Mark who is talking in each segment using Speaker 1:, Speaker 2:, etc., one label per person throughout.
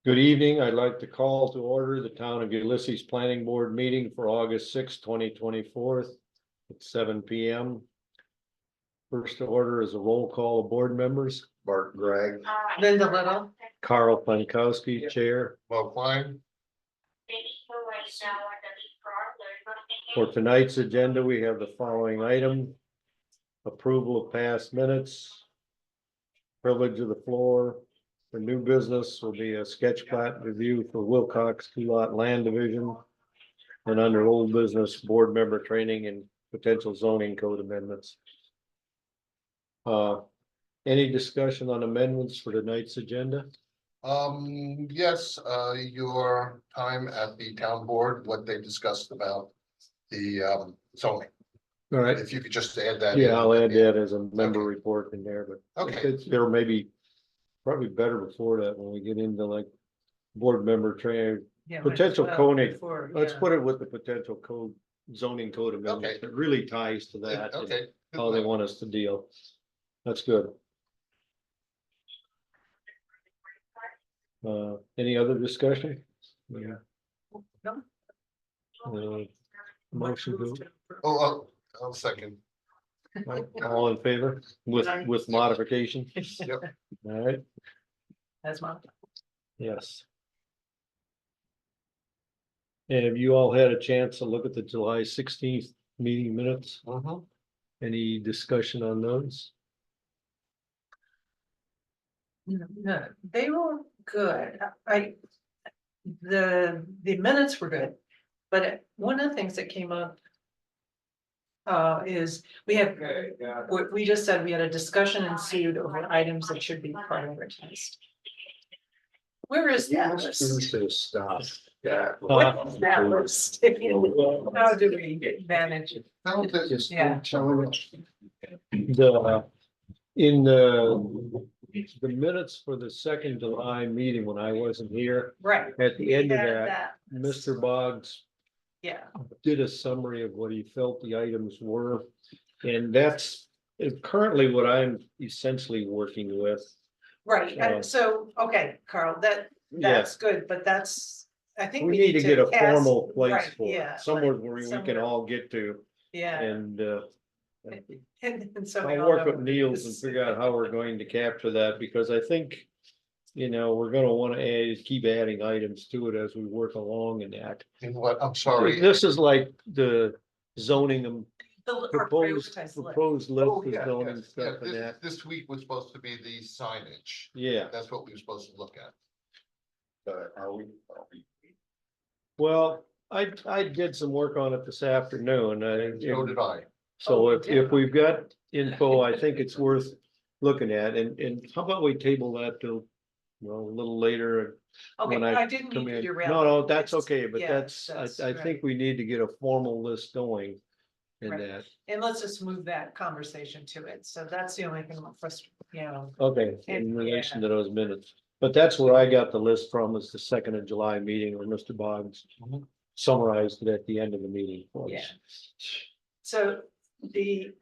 Speaker 1: Good evening. I'd like to call to order the Town of Ulysses Planning Board meeting for August 6, 2024 at 7 p.m. First order is a roll call of board members.
Speaker 2: Bart Gregg,
Speaker 3: Linda Little.
Speaker 1: Carl Pankowski, Chair.
Speaker 2: Bob Klein,
Speaker 1: For tonight's agenda, we have the following item. Approval of past minutes. Privilege of the floor. For new business will be a sketch plat review for Wilcox two-lot land division. And under old business, board member training and potential zoning code amendments. Any discussion on amendments for tonight's agenda?
Speaker 2: yes, your time at the town board, what they discussed about the zoning.
Speaker 1: All right,
Speaker 2: If you could just add that. in.
Speaker 1: yeah, I'll add that as a member
Speaker 2: Okay.
Speaker 1: report in there, but
Speaker 2: Okay.
Speaker 1: there may be probably better before that when we get into like board member training.
Speaker 3: Yeah,
Speaker 1: Potential
Speaker 3: well,
Speaker 1: coding.
Speaker 3: before,
Speaker 1: Let's
Speaker 3: yeah.
Speaker 1: put it with the potential code, zoning code amendment.
Speaker 2: Okay.
Speaker 1: It really ties to that. and
Speaker 2: Okay. good
Speaker 1: How they
Speaker 2: enough.
Speaker 1: want us to deal. That's good. Any other discussion? Yeah.
Speaker 3: No.
Speaker 1: Motion to,
Speaker 2: I'll second.
Speaker 1: all in favor with modification?
Speaker 2: Yep.
Speaker 1: All right,
Speaker 3: That's my.
Speaker 1: yes. Have you all had a chance to look at the July 16th meeting minutes?
Speaker 2: Mhm.
Speaker 1: Any discussion on those?
Speaker 3: No, they were good. The minutes were good, but one of the things that came up. Is we have, we just said we had a discussion ensued over items that should be prioritized. Where is that list?
Speaker 2: Stop. Yeah.
Speaker 3: What is that list? How do we manage it? Yeah.
Speaker 1: In the minutes for the second July meeting, when I wasn't here,
Speaker 3: Right.
Speaker 1: at the end of
Speaker 3: Yeah,
Speaker 1: that, Mr. Boggs
Speaker 3: Yeah,
Speaker 1: did a summary of what he felt the items were. And that's currently what I'm essentially working with.
Speaker 3: right. So, okay, Carl, that's
Speaker 1: Yes,
Speaker 3: good, but that's, I think.
Speaker 1: we need to get a
Speaker 3: cast-
Speaker 1: formal place
Speaker 3: right,
Speaker 1: for
Speaker 3: yeah,
Speaker 1: it, somewhere
Speaker 3: like
Speaker 1: where we can
Speaker 3: somewhere.
Speaker 1: all get to.
Speaker 3: Yeah.
Speaker 1: And
Speaker 3: And so we
Speaker 1: I'll
Speaker 3: all
Speaker 1: work
Speaker 3: know
Speaker 1: with
Speaker 3: what it
Speaker 1: Niels and
Speaker 3: is.
Speaker 1: figure out how we're going to capture that, because I think. We're gonna wanna keep adding items to it as we work along in that.
Speaker 2: In what, I'm sorry.
Speaker 1: This is like the zoning and
Speaker 3: Our
Speaker 1: proposed
Speaker 3: prioritized list.
Speaker 1: list
Speaker 2: Oh,
Speaker 1: of
Speaker 2: yeah,
Speaker 1: zoning
Speaker 2: yes,
Speaker 1: stuff
Speaker 2: yeah,
Speaker 1: and that,
Speaker 2: this week was supposed to be the signage.
Speaker 1: yeah.
Speaker 2: That's what we were supposed to look at. Are we?
Speaker 1: Well, I did some work on it this afternoon,
Speaker 2: So did I.
Speaker 1: so
Speaker 3: Oh,
Speaker 1: if we've got info, I think it's worth looking at, and how about we table that till, a little later.
Speaker 3: Okay,
Speaker 1: when
Speaker 3: I didn't
Speaker 1: come
Speaker 3: mean to
Speaker 1: in.
Speaker 3: derail.
Speaker 1: No, that's
Speaker 3: It's-
Speaker 1: okay, but
Speaker 3: yeah,
Speaker 1: I think we need to get a formal list going in
Speaker 3: Right.
Speaker 1: that.
Speaker 3: And let's just move that conversation to it. So that's the only thing I'm frustrated,
Speaker 1: Okay,
Speaker 3: And-
Speaker 1: in relation to those minutes, but that's where I got the list from, is the 2nd of July meeting where Mr. Boggs
Speaker 2: Mhm.
Speaker 1: summarized it at the end of the meeting for us.
Speaker 3: Yeah. So the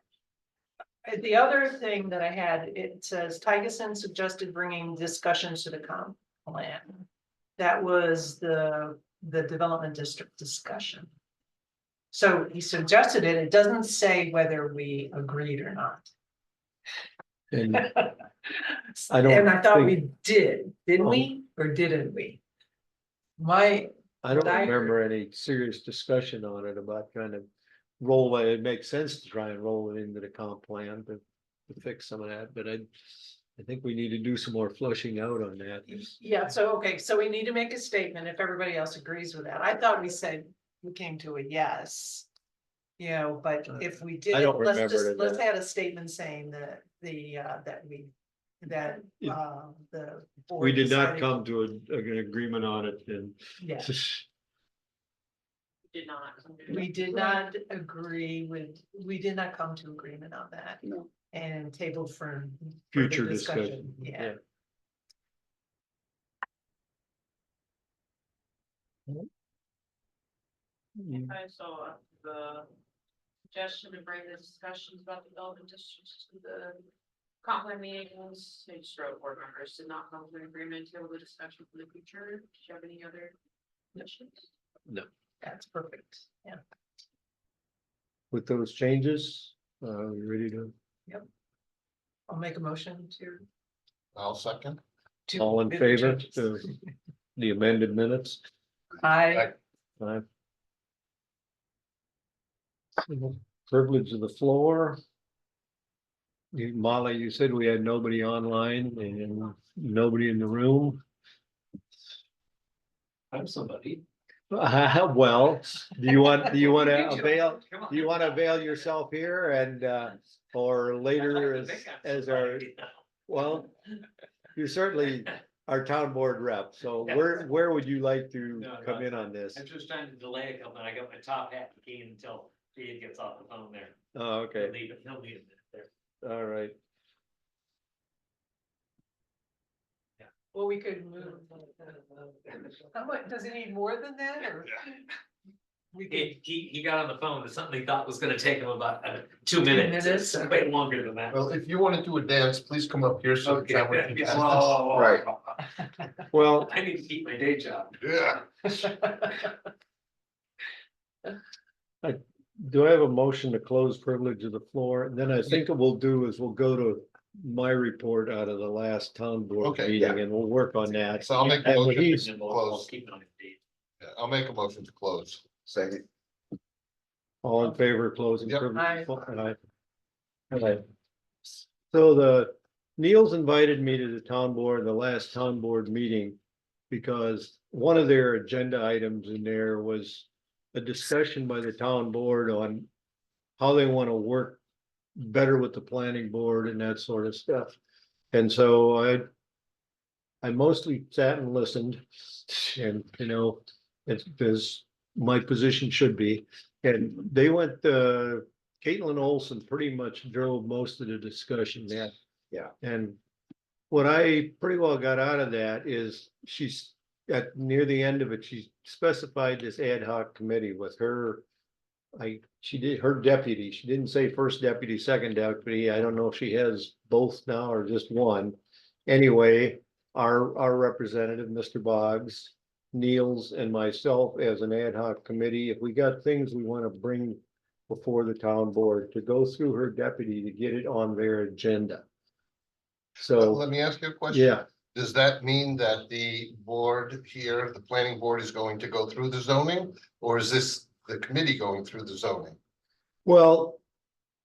Speaker 3: other thing that I had, it says Tygeson suggested bringing discussions to the comp plan. That was the development district discussion. So he suggested it. It doesn't say whether we agreed or not.
Speaker 1: And I don't
Speaker 3: And I thought
Speaker 1: think-
Speaker 3: we did, didn't we, or didn't we?
Speaker 1: I don't
Speaker 3: What I
Speaker 1: remember any serious discussion on it about kind of roll it. It makes sense to try and roll it into the comp plan to fix some of that, but I think we need to do some more flushing out on that.
Speaker 3: Yeah, so, okay, so we need to make a statement if everybody else agrees with that. I thought we said we came to a yes. But if we did,
Speaker 1: I don't
Speaker 3: let's
Speaker 1: remember
Speaker 3: let's
Speaker 1: that.
Speaker 3: add a statement saying that the
Speaker 1: It-
Speaker 3: the. board
Speaker 1: We did not
Speaker 3: decided-
Speaker 1: come to an agreement on it, and
Speaker 3: Yeah, we did not agree with, we did not come to agreement on that.
Speaker 2: No.
Speaker 3: And tabled for.
Speaker 1: future
Speaker 3: further
Speaker 1: discussion.
Speaker 3: Yeah.
Speaker 1: Mm.
Speaker 4: Okay, so the suggestion to bring the discussions about development districts to the comp plan meetings, I just wrote board members did not come to an agreement to the discussion for the future. Do you have any other issues?
Speaker 3: That's perfect, yeah.
Speaker 1: With those changes, we ready to,
Speaker 3: I'll make a motion to.
Speaker 2: I'll second.
Speaker 1: all in
Speaker 3: do the
Speaker 1: favor
Speaker 3: changes.
Speaker 1: of the amended minutes?
Speaker 3: I,
Speaker 1: Aye. Privilege of the floor. Molly, you said we had nobody online and nobody in the room.
Speaker 5: I'm somebody.
Speaker 1: Well, do you want to avail,
Speaker 5: Come on.
Speaker 1: do you want to avail yourself here and, or later as our, well, you certainly are town board rep, so where would you like to
Speaker 5: No,
Speaker 1: come
Speaker 5: no.
Speaker 1: in on this?
Speaker 5: I'm just trying to delay a couple, I got my top hat and key until Dave gets off the phone there.
Speaker 1: Oh, okay,
Speaker 5: He'll leave a minute there.
Speaker 1: all right.
Speaker 3: well, we could move. How much, does it need more than that, or? We could,
Speaker 5: He got on the phone with something he thought was gonna take him about 2 minutes,
Speaker 3: minutes?
Speaker 5: it's way longer than that.
Speaker 2: Well, if you want to do a dance, please come up here so the
Speaker 5: Okay.
Speaker 2: camera can.
Speaker 5: Yeah.
Speaker 2: see.
Speaker 1: Right. Well,
Speaker 5: I need to keep my day job.
Speaker 2: Yeah.
Speaker 1: do I have a motion to close privilege of the floor? And then I think what we'll do is we'll go to my report out of the last town board
Speaker 2: Okay,
Speaker 1: meeting and we'll work on that.
Speaker 2: So I'll make a
Speaker 1: And
Speaker 2: motion.
Speaker 1: he's-
Speaker 2: to
Speaker 5: And we'll
Speaker 2: close.
Speaker 5: keep it on Dave.
Speaker 2: Yeah, I'll make a motion to close. Second.
Speaker 1: All in favor of closing?
Speaker 2: Yep.
Speaker 1: privilege? Aye. Aye. So Neil's invited me to the town board, the last town board meeting. Because one of their agenda items in there was a discussion by the town board on how they want to work better with the planning board and that sort of stuff. And so I mostly sat and listened and, it's as my position should be. And they went, Caitlin Olson pretty much drove most of the discussion there.
Speaker 2: Yeah.
Speaker 1: And what I pretty well got out of that is she's at near the end of it, she specified this ad hoc committee with her. She did her deputy. She didn't say first deputy, second deputy. I don't know if she has both now or just one. Anyway, our representative, Mr. Boggs, Niels and myself as an ad hoc committee, if we got things we want to bring before the town board to go through her deputy to get it on their agenda. So,
Speaker 2: Let me ask you a question.
Speaker 1: yeah,
Speaker 2: Does that mean that the board here, the planning board is going to go through the zoning? Or is this the committee going through the zoning?
Speaker 1: well,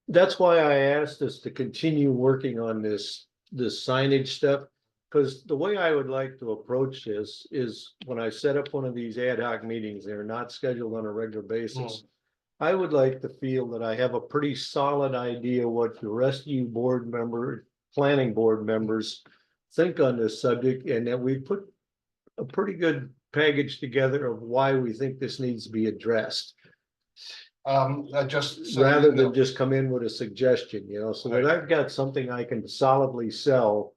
Speaker 1: that's why I asked us to continue working on this signage stuff. Because the way I would like to approach this is when I set up one of these ad hoc meetings, they're not scheduled on a regular basis. I would like to feel that I have a pretty solid idea what the rest of you planning board members think on this subject, and that we put a pretty good package together of why we think this needs to be addressed.
Speaker 2: Just. so
Speaker 1: Rather
Speaker 2: you know-
Speaker 1: than just come in with a suggestion, so that I've got something I can solidly sell.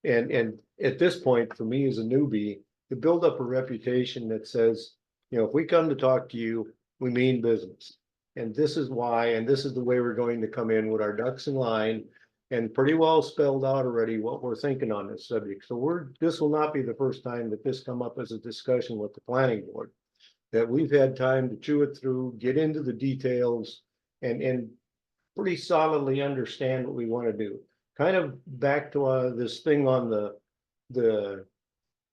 Speaker 1: And at this point, for me as a newbie, to build up a reputation that says, if we come to talk to you, we mean business. And this is why, and this is the way we're going to come in with our ducks in line. And pretty well spelled out already what we're thinking on this subject. So this will not be the first time that this come up as a discussion with the planning board. That we've had time to chew it through, get into the details and pretty solidly understand what we want to do. Kind of back to this thing on the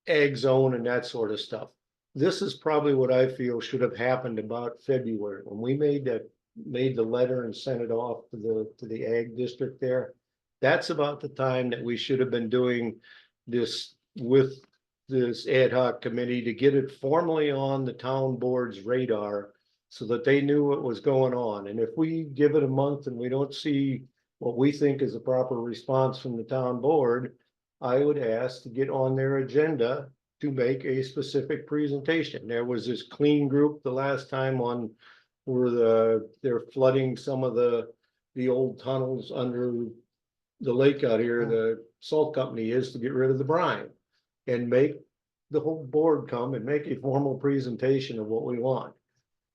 Speaker 1: ag zone and that sort of stuff. This is probably what I feel should have happened about February, when we made the letter and sent it off to the ag district there. That's about the time that we should have been doing this with this ad hoc committee to get it formally on the town board's radar so that they knew what was going on. And if we give it a month and we don't see what we think is a proper response from the town board, I would ask to get on their agenda to make a specific presentation. There was this clean group the last time on where they're flooding some of the old tunnels under the lake out here, the salt company is to get rid of the brine. And make the whole board come and make a formal presentation of what we want.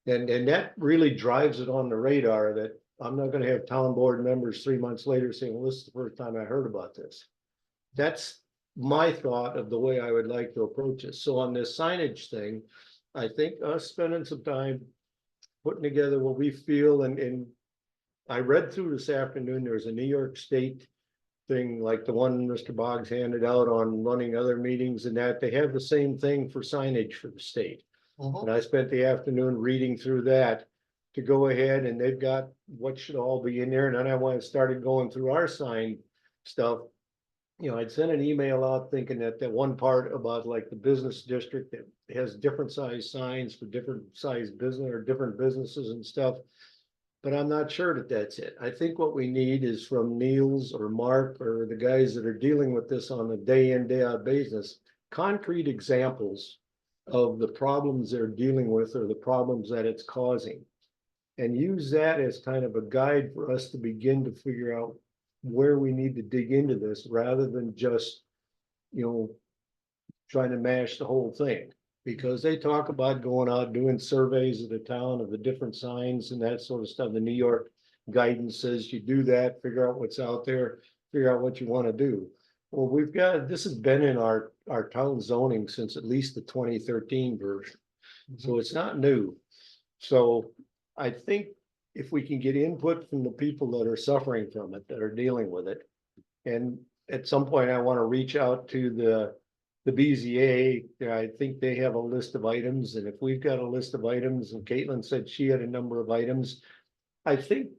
Speaker 1: And that really drives it on the radar that I'm not gonna have town board members 3 months later saying, well, this is the first time I heard about this. That's my thought of the way I would like to approach it. So on this signage thing, I think us spending some time putting together what we feel and I read through this afternoon, there's a New York State thing like the one Mr. Boggs handed out on running other meetings and that they have the same thing for signage for the state.
Speaker 2: Mhm.
Speaker 1: And I spent the afternoon reading through that to go ahead and they've got what should all be in there. And then I went and started going through our sign stuff. You know, I'd sent an email out thinking that one part about like the business district that has different size signs for different size business or different businesses and stuff. But I'm not sure that that's it. I think what we need is from Niels or Mark or the guys that are dealing with this on a day in, day out basis, concrete examples of the problems they're dealing with or the problems that it's causing. And use that as kind of a guide for us to begin to figure out where we need to dig into this rather than just, you know, trying to mash the whole thing. Because they talk about going out doing surveys of the town of the different signs and that sort of stuff. The New York guidance says you do that, figure out what's out there, figure out what you want to do. Well, this has been in our town zoning since at least the 2013 version. So it's not new. So I think if we can get input from the people that are suffering from it, that are dealing with it. And at some point, I want to reach out to the BZA. I think they have a list of items, and if we've got a list of items, and Caitlin said she had a number of items, I think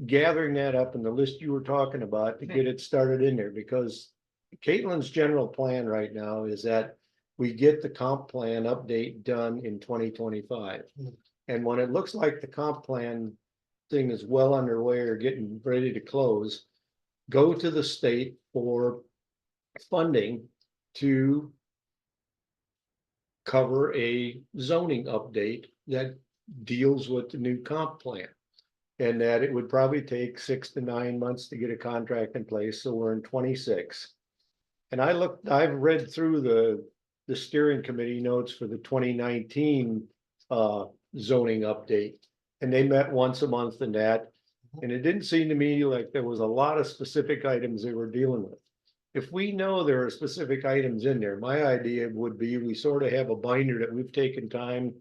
Speaker 1: gathering that up in the list you were talking about to get it started in there, because Caitlin's general plan right now is that we get the comp plan update done in 2025. And when it looks like the comp plan thing is well underway or getting ready to close, go to the state for funding to cover a zoning update that deals with the new comp plan. And that it would probably take 6 to 9 months to get a contract in place, so we're in 26. And I've read through the steering committee notes for the 2019 zoning update. And they met once a month in that. And it didn't seem to me like there was a lot of specific items they were dealing with. If we know there are specific items in there, my idea would be we sort of have a binder that we've taken time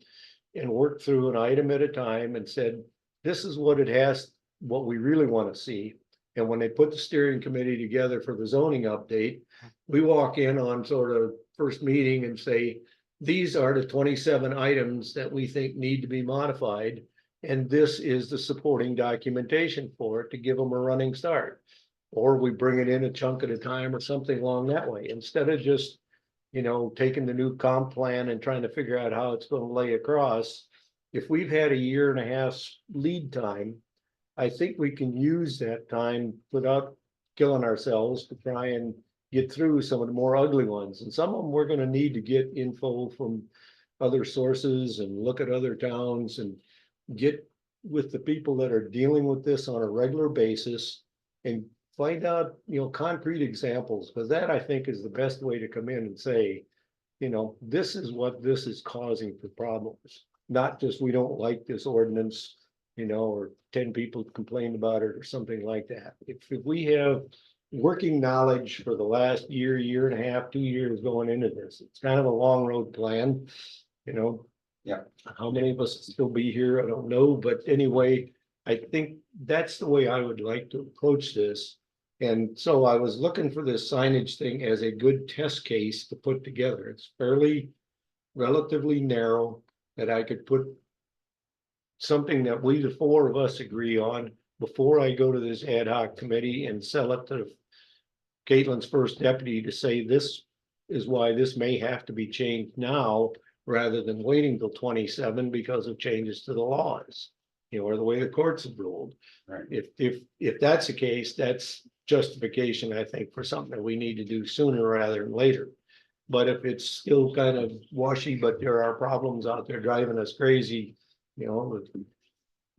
Speaker 1: and worked through an item at a time and said, this is what it has, what we really want to see. And when they put the steering committee together for the zoning update, we walk in on sort of first meeting and say, these are the 27 items that we think need to be modified. And this is the supporting documentation for it to give them a running start. Or we bring it in a chunk at a time or something along that way, instead of just, you know, taking the new comp plan and trying to figure out how it's going to lay across. If we've had a 1.5 year lead time, I think we can use that time without killing ourselves to try and get through some of the more ugly ones. And some of them we're going to need to get info from other sources and look at other towns and get with the people that are dealing with this on a regular basis and find out, you know, concrete examples, because that I think is the best way to come in and say, you know, this is what this is causing for problems. Not just we don't like this ordinance, you know, or 10 people complained about it or something like that. If we have working knowledge for the last year, 1.5 years, 2 years going into this, it's kind of a long road plan, you know.
Speaker 6: Yeah.
Speaker 1: How many of us will still be here? I don't know, but anyway, I think that's the way I would like to approach this. And so I was looking for this signage thing as a good test case to put together. It's fairly relatively narrow that I could put something that we, the 4 of us, agree on before I go to this ad hoc committee and sell it to Caitlin's first deputy to say this is why this may have to be changed now rather than waiting till 27 because of changes to the laws, you know, or the way the courts have ruled.
Speaker 6: Right.
Speaker 1: If that's the case, that's justification, I think, for something that we need to do sooner rather than later. But if it's still kind of washy, but there are problems out there driving us crazy, you know,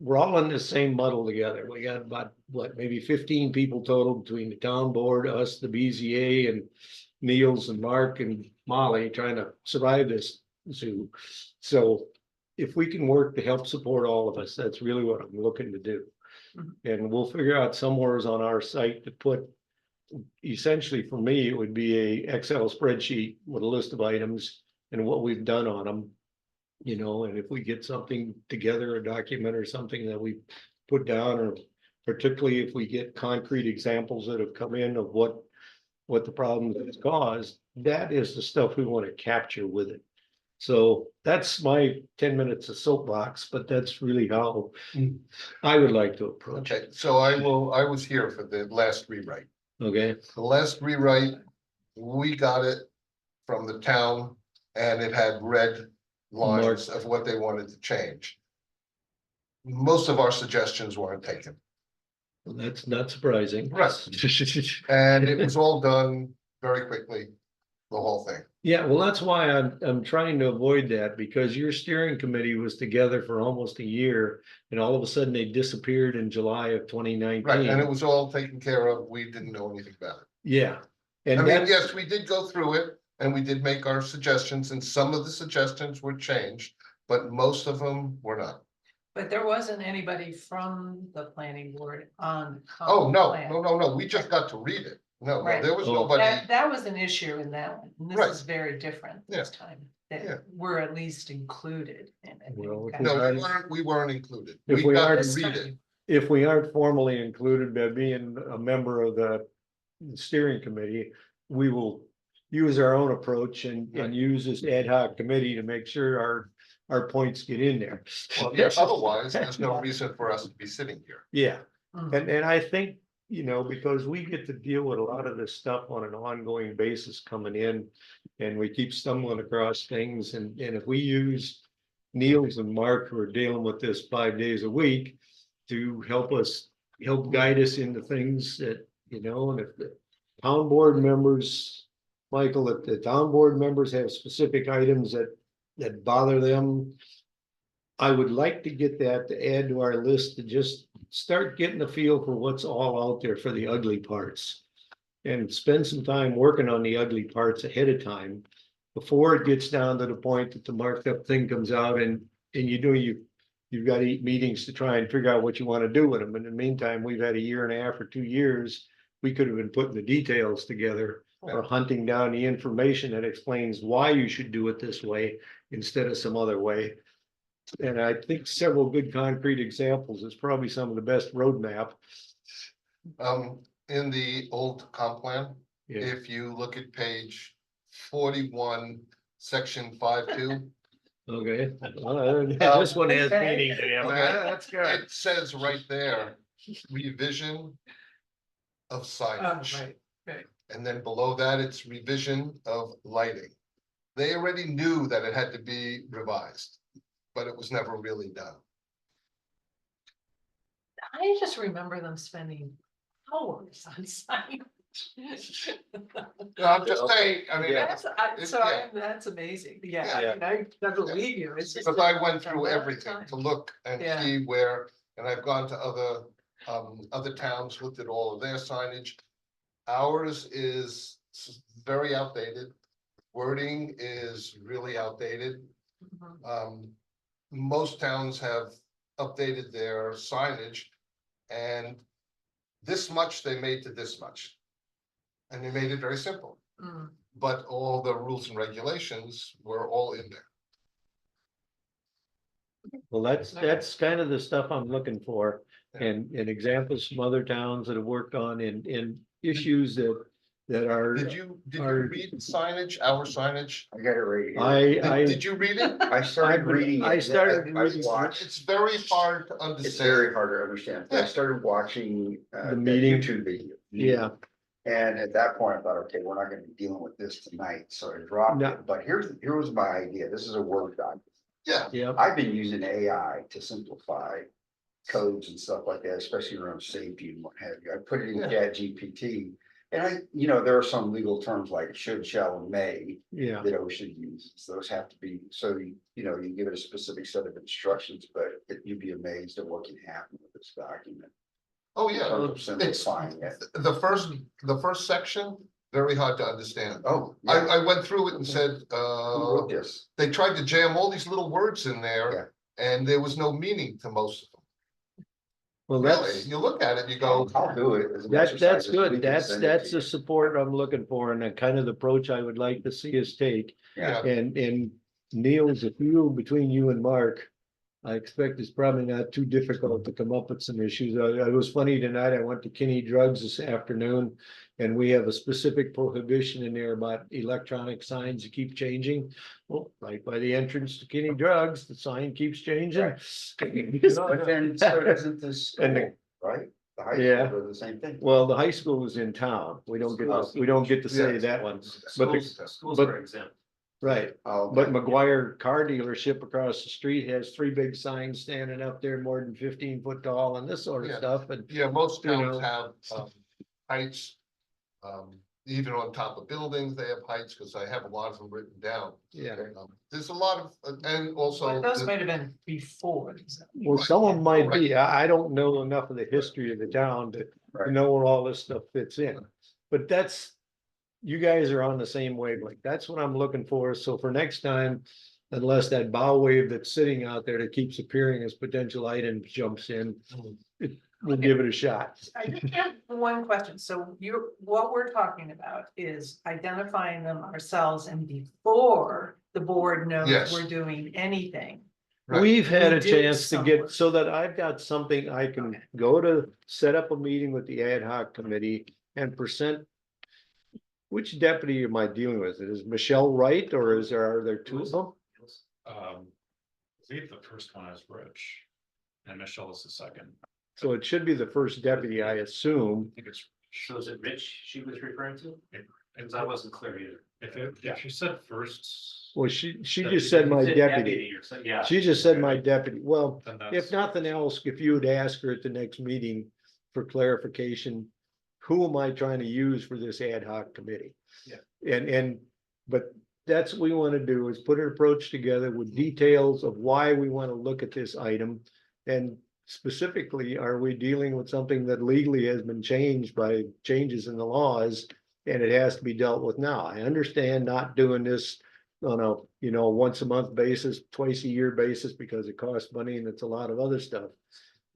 Speaker 1: we're all in the same muddle together. We got about, what, maybe 15 people total between the town board, us, the BZA, and Niels and Mark and Molly trying to survive this zoo. So if we can work to help support all of us, that's really what I'm looking to do. And we'll figure out somewheres on our site to put. Essentially, for me, it would be a Excel spreadsheet with a list of items and what we've done on them. You know, and if we get something together, a document or something that we put down, or particularly if we get concrete examples that have come in of what the problem has caused, that is the stuff we want to capture with it. So that's my 10 minutes of soapbox, but that's really how I would like to approach
Speaker 2: Okay,
Speaker 1: it.
Speaker 2: so I was here for the last rewrite.
Speaker 1: Okay,
Speaker 2: The last rewrite, we got it from the town and it had red lines of what they wanted to change. Most of our suggestions weren't taken,
Speaker 1: well, that's not surprising.
Speaker 2: Right. and it was all done very quickly, the whole thing.
Speaker 1: Yeah, well, that's why I'm trying to avoid that, because your steering committee was together for almost a year. And all of a sudden they disappeared in July of 2019.
Speaker 2: Right, and it was all taken care of. We didn't know anything about it.
Speaker 1: Yeah.
Speaker 2: I
Speaker 1: And
Speaker 2: mean,
Speaker 1: that,
Speaker 2: yes, we did go through it and we did make our suggestions and some of the suggestions were changed, but most of them were not.
Speaker 3: But there wasn't anybody from the planning board on. the comp
Speaker 2: Oh, no,
Speaker 3: plan.
Speaker 2: no, we just got to read it. No,
Speaker 3: Right.
Speaker 2: there was
Speaker 1: Oh.
Speaker 2: nobody,
Speaker 3: That was an issue in that one. And
Speaker 2: Right.
Speaker 3: this is very different this time,
Speaker 2: Yeah.
Speaker 3: that we're at least included in it.
Speaker 1: Well, if
Speaker 2: no, we weren't included.
Speaker 1: If
Speaker 2: We
Speaker 1: we
Speaker 2: got
Speaker 1: aren't-
Speaker 2: to read it.
Speaker 1: if we aren't formally included by being a member of the steering committee, we will use our own approach and use this ad hoc committee to make sure our points get in there.
Speaker 2: Well, yeah, otherwise, there's no reason for us to be sitting here.
Speaker 1: Yeah,
Speaker 3: Mhm.
Speaker 1: and I think, you know, because we get to deal with a lot of this stuff on an ongoing basis coming in. And we keep stumbling across things, and if we use Niels and Mark, who are dealing with this 5 days a week. To help guide us into things that, you know, and if the town board members. Michael, if the town board members have specific items that bother them. I would like to get that to add to our list, to just start getting a feel for what's all out there for the ugly parts. And spend some time working on the ugly parts ahead of time. Before it gets down to the point that the marked up thing comes out and you've got 8 meetings to try and figure out what you want to do with them. In the meantime, we've had a year and a half or 2 years. We could have been putting the details together or hunting down the information that explains why you should do it this way instead of some other way. And I think several good concrete examples is probably some of the best roadmap.
Speaker 2: In the old comp plan,
Speaker 1: Yeah,
Speaker 2: if you look at page 41, section 5.2.
Speaker 1: okay. This one has
Speaker 3: Okay.
Speaker 1: meaning to him.
Speaker 2: Okay.
Speaker 1: That's good.
Speaker 2: It says right there, revision of
Speaker 3: Oh,
Speaker 2: signage.
Speaker 3: right.
Speaker 2: And then below that, it's revision of lighting. They already knew that it had to be revised, but it was never really done.
Speaker 3: I just remember them spending hours on sign.
Speaker 2: No, I'm just saying, I mean,
Speaker 1: Yeah.
Speaker 3: That's amazing. Yeah,
Speaker 1: Yeah.
Speaker 3: I mean, I believe you. It's just.
Speaker 2: because I went
Speaker 3: a
Speaker 2: through
Speaker 3: lot of
Speaker 2: everything
Speaker 3: time.
Speaker 2: to look and
Speaker 3: Yeah.
Speaker 2: see where, and I've gone to other towns, looked at all of their signage. Ours is very outdated. Wording is really outdated.
Speaker 3: Mhm.
Speaker 2: Most towns have updated their signage. And this much they made to this much. And they made it very simple,
Speaker 3: Mm.
Speaker 2: but all the rules and regulations were all in there.
Speaker 1: Well, that's kind of the stuff I'm looking for. And examples from other towns that have worked on in issues that are.
Speaker 2: Did you
Speaker 1: Are-
Speaker 2: read signage, our signage?
Speaker 6: I got it right here.
Speaker 2: Did you read it?
Speaker 6: I started reading it.
Speaker 1: I started
Speaker 6: I
Speaker 1: reading it.
Speaker 6: watched,
Speaker 2: It's very hard to
Speaker 6: it's
Speaker 2: understand.
Speaker 6: very hard to understand. I
Speaker 2: Yeah.
Speaker 6: started watching
Speaker 1: The
Speaker 6: that
Speaker 1: meeting.
Speaker 6: YouTube video.
Speaker 1: Yeah,
Speaker 6: And at that point, I thought, okay, we're not gonna be dealing with this tonight, so I dropped
Speaker 1: No.
Speaker 6: it. But here was my idea. This is a Word document.
Speaker 2: Yeah,
Speaker 1: yeah.
Speaker 6: I've been using AI to simplify codes and stuff like that, especially around safety and what have you. I put it in ChatGPT. And there are some legal terms like should, shall, and may
Speaker 1: Yeah,
Speaker 6: that OSHA uses. Those have to be, so you give it a specific set of instructions, but you'd be amazed at what can happen with this document.
Speaker 2: oh,
Speaker 6: In
Speaker 2: yeah.
Speaker 6: terms of
Speaker 2: It's,
Speaker 6: simplifying it.
Speaker 2: the first section, very hard to understand.
Speaker 6: Oh, yeah.
Speaker 2: I went through it and said,
Speaker 6: Who wrote this?
Speaker 2: they tried to jam all these little words in there. And there was no meaning to most of them.
Speaker 1: Well,
Speaker 2: Really,
Speaker 1: that's,
Speaker 2: you look at it, you go,
Speaker 6: I'll do it. as an
Speaker 1: that's
Speaker 6: exercise this
Speaker 1: good.
Speaker 6: week and
Speaker 1: That's,
Speaker 6: send it
Speaker 1: that's
Speaker 6: to
Speaker 1: the
Speaker 6: you.
Speaker 1: support I'm looking for and the kind of the approach I would like to see us take.
Speaker 6: Yeah,
Speaker 1: And Neil's, if you, between you and Mark, I expect it's probably not too difficult to come up with some issues. It was funny tonight. I went to Kinney Drugs this afternoon. And we have a specific prohibition in there about electronic signs that keep changing. Well, right by the entrance to Kinney Drugs, the sign keeps changing.
Speaker 6: but then so doesn't the
Speaker 1: And
Speaker 6: school,
Speaker 1: the-
Speaker 6: right? The high
Speaker 1: Yeah.
Speaker 6: school does the same thing.
Speaker 1: Well, the high school is in town. We don't get to say
Speaker 2: Yes.
Speaker 1: that one. But the,
Speaker 5: Schools
Speaker 1: but-
Speaker 5: are exempt.
Speaker 1: right.
Speaker 6: Oh,
Speaker 1: But
Speaker 6: okay.
Speaker 1: McGuire Car Dealership across the street has 3 big signs standing up there more than 15 foot tall and this sort of
Speaker 2: Yeah.
Speaker 1: stuff. And
Speaker 2: yeah, most
Speaker 1: You
Speaker 2: towns
Speaker 1: know.
Speaker 2: have, heights. Even on top of buildings, they have heights, because I have a lot of them written down.
Speaker 1: yeah,
Speaker 2: There's a lot of, and also.
Speaker 3: But those
Speaker 2: the-
Speaker 3: might have been before. these.
Speaker 1: well,
Speaker 2: Right,
Speaker 1: some of them might
Speaker 2: right.
Speaker 1: be. I don't know enough of the history of the town to
Speaker 6: Right.
Speaker 1: know where all this stuff fits in. But that's, you guys are on the same wavelength. That's what I'm looking for. So for next time, unless that bow wave that's sitting out there that keeps appearing as potential items jumps in, we'll give it a shot.
Speaker 3: I just have one question. So what we're talking about is identifying them ourselves and before the board knows
Speaker 2: Yes.
Speaker 3: we're doing anything.
Speaker 2: Right.
Speaker 1: We've had
Speaker 3: We
Speaker 1: a
Speaker 3: did
Speaker 1: chance to
Speaker 3: some
Speaker 1: get,
Speaker 3: work.
Speaker 1: so that I've got something I can
Speaker 3: Okay.
Speaker 1: go to, set up a meeting with the ad hoc committee and present. Which deputy am I dealing with? Is Michelle Wright or are there two of them?
Speaker 7: I believe the first one is Rich. And Michelle is the second.
Speaker 1: So it should be the first deputy, I assume.
Speaker 7: I think it's.
Speaker 5: So is it Rich she was referring to?
Speaker 7: If
Speaker 5: Because I wasn't clear either.
Speaker 7: if you said first.
Speaker 1: Well, she just said my
Speaker 5: You
Speaker 1: deputy.
Speaker 5: or so- Yeah.
Speaker 1: She just said my deputy. Well,
Speaker 7: Then
Speaker 1: if
Speaker 7: that's,
Speaker 1: nothing else, if you would ask her at the next meeting for clarification, who am I trying to use for this ad hoc committee?
Speaker 5: Yeah.
Speaker 1: But that's what we want to do is put an approach together with details of why we want to look at this item. And specifically, are we dealing with something that legally has been changed by changes in the laws? And it has to be dealt with now. I understand not doing this on a, once a month basis, twice a year basis, because it costs money and it's a lot of other stuff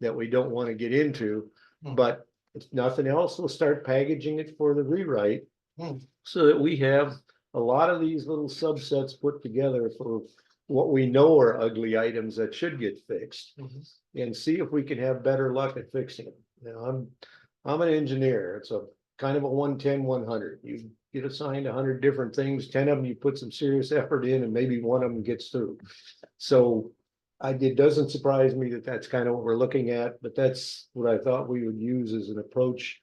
Speaker 1: that we don't want to get into.
Speaker 2: Hmm.
Speaker 1: But if nothing else, we'll start packaging it for the rewrite.
Speaker 2: Hmm.
Speaker 1: So that we have a lot of these little subsets put together for what we know are ugly items that should get fixed.
Speaker 2: Mhm.
Speaker 1: And see if we can have better luck at fixing them. I'm an engineer. It's a kind of a 110-100. You get assigned 100 different things, 10 of them you put some serious effort in and maybe one of them gets through. So it doesn't surprise me that that's kind of what we're looking at, but that's what I thought we would use as an approach.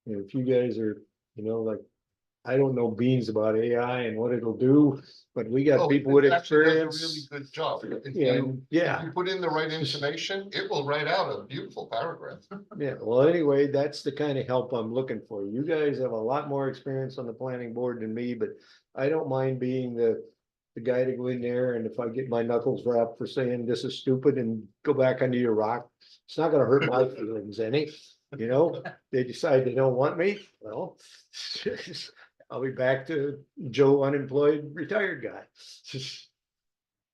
Speaker 1: And if you guys are, like, I don't know beans about AI and what it'll do, but we got
Speaker 2: Oh,
Speaker 1: people with
Speaker 2: it actually does a
Speaker 1: experience.
Speaker 2: Really good job. If
Speaker 1: Yeah,
Speaker 2: you,
Speaker 1: yeah.
Speaker 2: if you put in the right information, it will write out a beautiful paragraph.
Speaker 1: Yeah, well, anyway, that's the kind of help I'm looking for. You guys have a lot more experience on the planning board than me, but I don't mind being the guy to go in there, and if I get my knuckles wrapped for saying this is stupid and go back under your rock, it's not gonna hurt my feelings any, They decide they don't want me, well, I'll be back to Joe unemployed retired guy.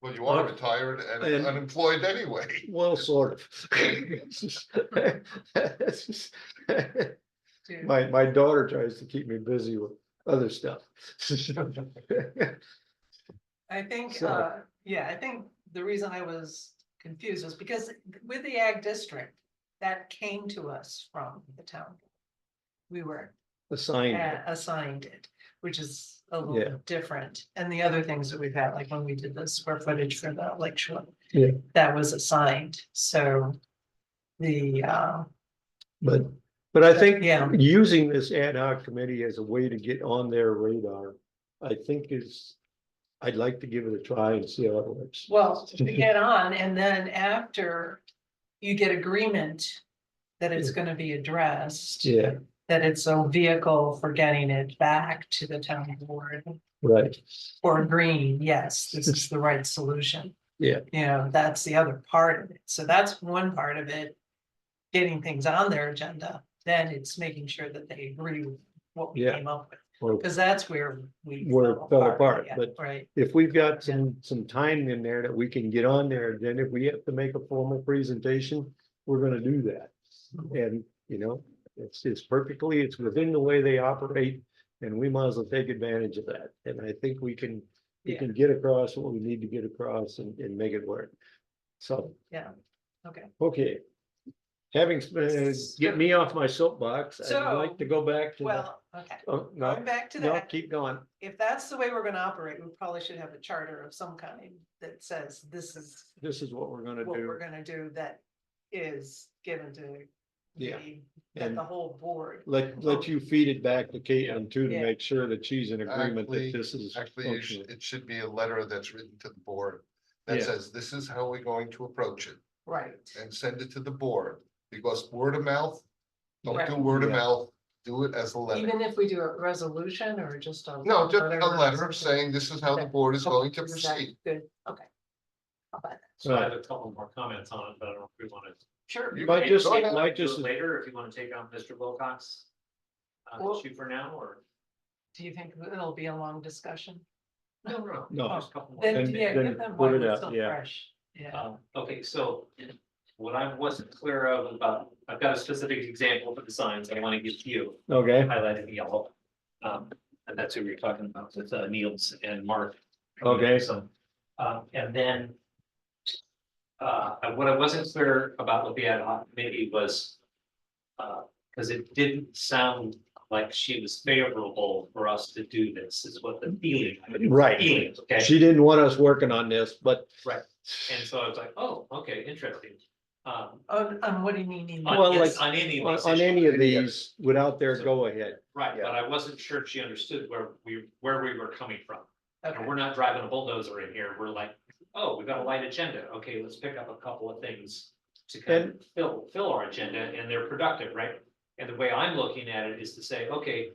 Speaker 2: Well, you are retired and
Speaker 1: And-
Speaker 2: unemployed anyway.
Speaker 1: Well, sort of.
Speaker 3: Too.
Speaker 1: My daughter tries to keep me busy with other stuff.
Speaker 3: I think,
Speaker 1: So-
Speaker 3: I think the reason I was confused was because with the ag district, that came to us from the town. We were
Speaker 1: Assigned,
Speaker 3: assigned it, which is a
Speaker 1: Yeah.
Speaker 3: little different. And the other things that we've had, like when we did the square footage for the Lake Shore.
Speaker 1: Yeah.
Speaker 3: That was assigned, so the,
Speaker 1: but I think
Speaker 3: Yeah.
Speaker 1: using this ad hoc committee as a way to get on their radar, I think I'd like to give it a try and see how it works.
Speaker 3: well, to get on, and then after you get agreement that it's gonna be addressed.
Speaker 1: Yeah,
Speaker 3: That it's a vehicle for getting it back to the town board
Speaker 1: right.
Speaker 3: or agreeing, yes, this is the right solution.
Speaker 1: Yeah.
Speaker 3: That's the other part of it. So that's one part of it. Getting things on their agenda, then it's making sure that they agree with what we
Speaker 1: Yeah.
Speaker 3: came up with,
Speaker 1: Well,
Speaker 3: because that's where we.
Speaker 1: Where it fell apart,
Speaker 3: yeah,
Speaker 1: but-
Speaker 3: Right,
Speaker 1: if we've got some time in there that we can get on there, then if we have to make a formal presentation, we're gonna do that. And, you know, it's perfectly, it's within the way they operate. And we might as well take advantage of that. And I think we can get across what we need to get across and make it work. So,
Speaker 3: Okay,
Speaker 1: okay. Having, get me off my soapbox, I'd
Speaker 3: So,
Speaker 1: like to go back to. the-
Speaker 3: well, okay,
Speaker 1: Oh, no,
Speaker 3: going back to
Speaker 1: no,
Speaker 3: that,
Speaker 1: keep going.
Speaker 3: if that's the way we're gonna operate, we probably should have a charter of some kind that says this is
Speaker 1: This is what we're gonna
Speaker 3: what we're
Speaker 1: do.
Speaker 3: gonna do that is given to
Speaker 1: Yeah,
Speaker 3: that
Speaker 1: and-
Speaker 3: the whole board.
Speaker 1: Let you feed it back to Caitlin too, to
Speaker 3: Yeah.
Speaker 1: make sure that she's in agreement
Speaker 2: Actually-
Speaker 1: that this is
Speaker 2: Actually,
Speaker 1: functioning.
Speaker 2: it should be a letter that's written to the board that
Speaker 1: Yeah.
Speaker 2: says, this is how we're going to approach it,
Speaker 3: Right,
Speaker 2: and send it to the board, because word of mouth. Don't do
Speaker 3: Right.
Speaker 2: word of
Speaker 1: Yeah.
Speaker 2: mouth, do it as a letter.
Speaker 3: even if we do a resolution or just a.
Speaker 2: No, just a
Speaker 3: or
Speaker 2: letter
Speaker 3: something.
Speaker 2: saying this is how the
Speaker 3: Okay.
Speaker 2: board is going to
Speaker 3: Is that
Speaker 2: proceed.
Speaker 3: Good, okay. How about that?
Speaker 5: So I have a couple more comments on it, but I don't know if we want to.
Speaker 3: Sure.
Speaker 2: You
Speaker 1: Might
Speaker 2: can-
Speaker 1: just,
Speaker 2: go ahead.
Speaker 1: might
Speaker 5: Do it
Speaker 1: just,
Speaker 5: later, if you want to take on Mr. Wilcox.
Speaker 3: Well-
Speaker 5: Issue for now, or?
Speaker 3: Do you think it'll be a long discussion?
Speaker 5: No.
Speaker 1: No.
Speaker 5: Just a couple more.
Speaker 3: Then,
Speaker 1: Then-
Speaker 3: yeah,
Speaker 1: then
Speaker 3: give them
Speaker 1: put
Speaker 3: one
Speaker 1: it
Speaker 3: that's
Speaker 1: up,
Speaker 3: still
Speaker 1: yeah.
Speaker 3: fresh. Yeah,
Speaker 5: Okay, so what I wasn't clear of about, I've got a specific example for the signs I want to give to you,
Speaker 1: okay,
Speaker 5: highlighted in yellow. And that's who we were talking about with Niels and Mark.
Speaker 1: Okay.
Speaker 5: So, and then. What I wasn't clear about with the ad hoc committee was. Cause it didn't sound like she was favorable for us to do this, is what the feeling.
Speaker 1: Right.
Speaker 5: Feelings, okay?
Speaker 1: she didn't want us working on this, but.
Speaker 5: Right. And so I was like, oh, okay, interesting.
Speaker 3: on what do you mean?
Speaker 1: Well, like,
Speaker 5: On any of
Speaker 1: On,
Speaker 5: these
Speaker 1: on any
Speaker 5: issues.
Speaker 1: of these, without their
Speaker 5: So-
Speaker 1: go ahead,
Speaker 5: Right,
Speaker 6: Yeah.
Speaker 5: but I wasn't sure she understood where we were coming from.
Speaker 3: Okay.
Speaker 5: And we're not driving a bulldozer in here. We're like, oh, we've got a light agenda. Okay, let's pick up a couple of things to kind of fill our agenda, and they're productive, right? And the way I'm looking at it is to say, okay,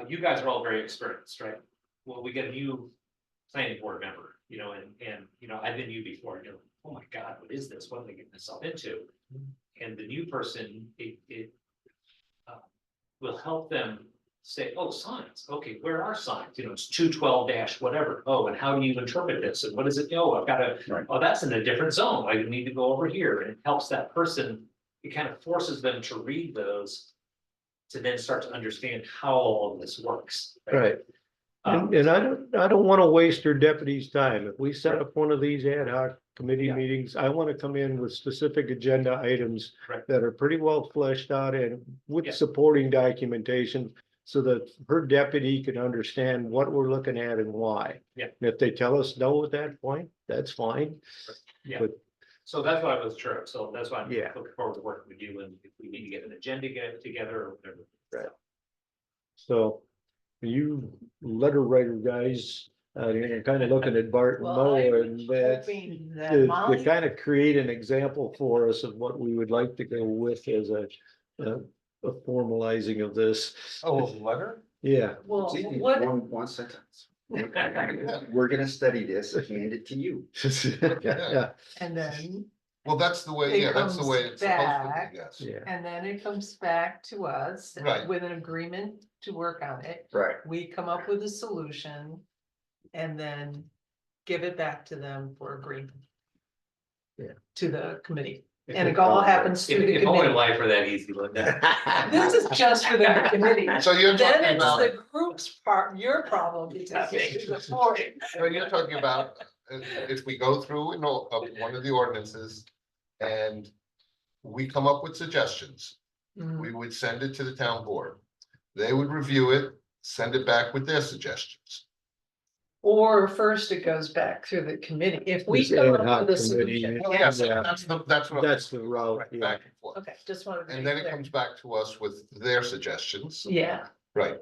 Speaker 5: you guys are all very experienced, right? Well, we get a new planning board member, you know, and, you know, I've been you before, you know, oh my God, what is this? What am I getting myself into? And the new person, it will help them say, oh, signs, okay, where are signs? You know, it's 212 dash whatever. Oh, and how do you interpret this? And what does it know? I've got to,
Speaker 6: Right.
Speaker 5: oh, that's in a different zone. I need to go over here. And it helps that person, it kind of forces them to read those to then start to understand how all of this works.
Speaker 1: right?
Speaker 5: Um,
Speaker 1: And I don't wanna waste her deputy's time. If we set up one of these ad hoc committee
Speaker 5: Yeah.
Speaker 1: meetings, I wanna come in with specific agenda items.
Speaker 5: Right.
Speaker 1: That are pretty well fleshed out and with
Speaker 5: Yeah.
Speaker 1: supporting documentation. So that her deputy can understand what we're looking at and why.
Speaker 5: Yeah.
Speaker 1: And if they tell us no at that point, that's fine.
Speaker 5: Yeah.
Speaker 1: But-
Speaker 5: So that's what I was sure of. So that's why I'm
Speaker 1: Yeah.
Speaker 5: looking forward to working with you, and if we need to get an agenda together or whatever.
Speaker 1: Right. So you letter writer guys, you're kind of looking at Bart and
Speaker 3: Well,
Speaker 1: Mo
Speaker 3: I'm
Speaker 1: and that.
Speaker 3: hoping that
Speaker 1: To
Speaker 3: Molly,
Speaker 1: kind of create an example for us of what we would like to go with as a formalizing of this.
Speaker 2: Oh, a letter?
Speaker 1: Yeah,
Speaker 3: well,
Speaker 6: It's easy,
Speaker 3: what,
Speaker 6: one sentence. We're gonna study this, hand it to you.
Speaker 1: yeah,
Speaker 3: and then,
Speaker 2: Well, that's the way,
Speaker 3: It
Speaker 2: yeah, that's the
Speaker 3: comes
Speaker 2: way it's supposed to
Speaker 3: back.
Speaker 2: be, yes.
Speaker 1: yeah.
Speaker 3: and then it comes back to us
Speaker 2: Right.
Speaker 3: with an agreement to work on it.
Speaker 6: Right.
Speaker 3: We come up with a solution and then give it back to them for agreement.
Speaker 1: Yeah.
Speaker 3: To the committee, and it all happens through the
Speaker 5: If only
Speaker 3: committee.
Speaker 5: life were that easy, Linda.
Speaker 3: This is just for the committee.
Speaker 2: So you're
Speaker 3: Then
Speaker 2: talking
Speaker 3: it's
Speaker 2: about,
Speaker 3: the group's part, your problem, because it's the board.
Speaker 2: so you're talking about, if we go through, you know, one of the ordinances. And we come up with suggestions,
Speaker 3: Mhm.
Speaker 2: we would send it to the town board. They would review it, send it back with their suggestions.
Speaker 3: Or first it goes back through the committee, if we
Speaker 1: This
Speaker 3: come
Speaker 1: ad
Speaker 3: up
Speaker 1: hoc
Speaker 3: with a
Speaker 1: committee,
Speaker 3: solution.
Speaker 2: Well,
Speaker 3: Yeah.
Speaker 2: yes,
Speaker 1: Yeah.
Speaker 2: that's what. I'm-
Speaker 1: That's the route,
Speaker 2: Right,
Speaker 1: yeah.
Speaker 2: back and forth.
Speaker 3: Okay, just wanted to
Speaker 2: And
Speaker 3: be
Speaker 2: then it
Speaker 3: clear.
Speaker 2: comes back to us with their suggestions.
Speaker 3: Yeah,
Speaker 2: Right,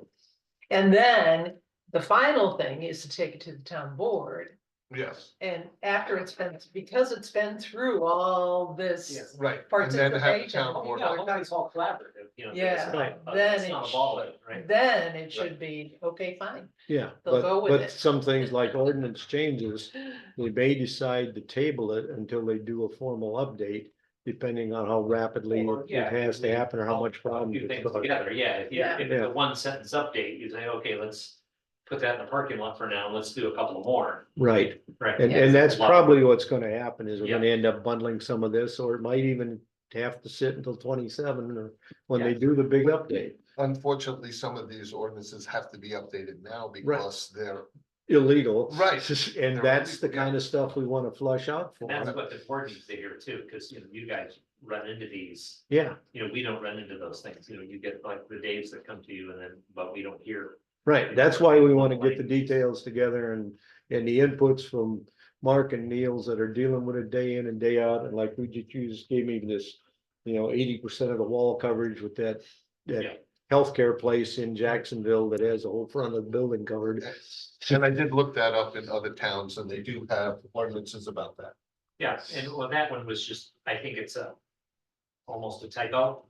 Speaker 3: and then the final thing is to take it to the town board.
Speaker 2: yes,
Speaker 3: And after it's been, because it's been through all this,
Speaker 2: right. And then have the
Speaker 3: Participation.
Speaker 2: town board.
Speaker 5: Yeah, hopefully it's all collaborative, you know.
Speaker 3: Yeah,
Speaker 5: it's not-
Speaker 3: then
Speaker 5: It's not
Speaker 3: it
Speaker 5: evolving, right?
Speaker 3: then it should be, okay, fine.
Speaker 1: Yeah,
Speaker 3: They'll go with
Speaker 1: but
Speaker 3: it.
Speaker 1: some things like ordinance changes, they may decide to table it until they do a formal update. Depending on how rapidly
Speaker 5: Or,
Speaker 1: it
Speaker 5: yeah,
Speaker 1: has to happen or how much
Speaker 5: A
Speaker 1: problems.
Speaker 5: few
Speaker 1: it's
Speaker 5: things
Speaker 1: causing.
Speaker 5: together, yeah, if
Speaker 3: Yeah.
Speaker 5: it's a one sentence update, you say, okay, let's put that in the parking lot for now, let's do a couple more,
Speaker 1: Right,
Speaker 5: right?
Speaker 1: and
Speaker 3: Yes.
Speaker 1: that's
Speaker 5: A lot.
Speaker 1: probably what's gonna happen is we're gonna end up bundling some of this, or it might even have to sit until 27 or when they do the big update.
Speaker 2: Unfortunately, some of these ordinances have to be updated now because they're,
Speaker 1: Illegal.
Speaker 2: Right.
Speaker 1: And
Speaker 2: They're
Speaker 1: that's the
Speaker 2: illegal, yeah.
Speaker 1: kind of stuff we want to flush out
Speaker 5: And
Speaker 1: for.
Speaker 5: that's what the board needs to hear too, because, you know, you guys run into these,
Speaker 1: Yeah,
Speaker 5: you know, we don't run into those things, you know, you get like the days that come to you and then, but we don't hear.
Speaker 1: right. That's why we want to get the details together and the inputs from Mark and Niels that are dealing with it day in and day out. And like we just gave me this, 80% of the wall coverage with that
Speaker 5: Yeah.
Speaker 1: healthcare place in Jacksonville that has the whole front of the building covered.
Speaker 2: and I did look that up in other towns and they do have ordinances about that.
Speaker 5: Yeah, and well, that one was just, I think it's almost a typo.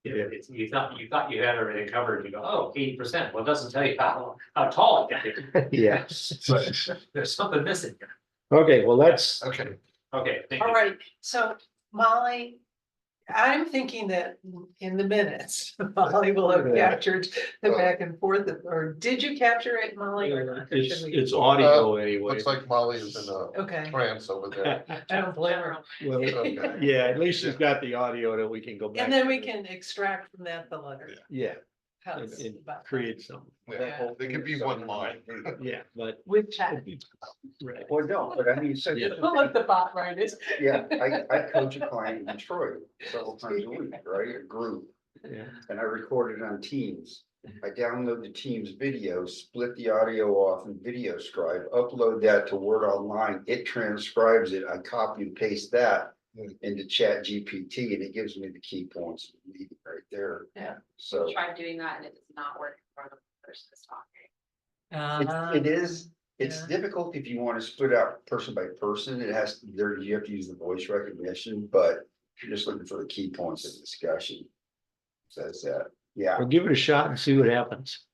Speaker 5: You know,
Speaker 1: Yeah.
Speaker 5: it's, you thought you had everything covered, you go, oh, 80%. Well, it doesn't tell you how tall it can be.
Speaker 1: Yeah.
Speaker 5: There's something missing here.
Speaker 1: Okay, well, that's,
Speaker 2: Okay,
Speaker 5: Okay, thank you.
Speaker 3: All right, so Molly, I'm thinking that in the minutes, Molly will have
Speaker 1: Yeah.
Speaker 3: captured the back and forth, or did you capture it, Molly? or not? Or should we-
Speaker 1: it's audio anyway.
Speaker 2: looks like Molly is in a
Speaker 3: Okay,
Speaker 2: trance over there.
Speaker 3: I don't blame her.
Speaker 1: Well,
Speaker 2: Okay.
Speaker 1: yeah, at least she's got the audio that we can go back.
Speaker 3: And then
Speaker 1: to.
Speaker 3: we can extract from that the letter.
Speaker 1: Yeah,
Speaker 3: How
Speaker 1: and,
Speaker 3: it's
Speaker 1: and
Speaker 3: about-
Speaker 1: create some,
Speaker 2: Yeah, they could be one line.
Speaker 1: yeah, but.
Speaker 3: With chat.
Speaker 1: Right.
Speaker 6: Or don't, but I mean, so,
Speaker 1: Yeah.
Speaker 3: We'll let the bot write it.
Speaker 6: yeah, I coach a client in Detroit several times a week, right, a group,
Speaker 1: Yeah,
Speaker 6: and I record it on Teams. I download the Teams video, split the audio off in Video Scribe, upload that to Word Online, it transcribes it, I copy and paste that into Chat GPT, and it gives me the key points of the meeting right there.
Speaker 3: Yeah.
Speaker 6: So
Speaker 4: Tried doing that and it does not work for the person that's talking.
Speaker 6: it's
Speaker 3: Yeah.
Speaker 6: difficult if you want to split out person by person, it has, there, you have to use the voice recognition, but if you're just looking for the key points of discussion. Says that, yeah.
Speaker 1: well, give it a shot and see what happens.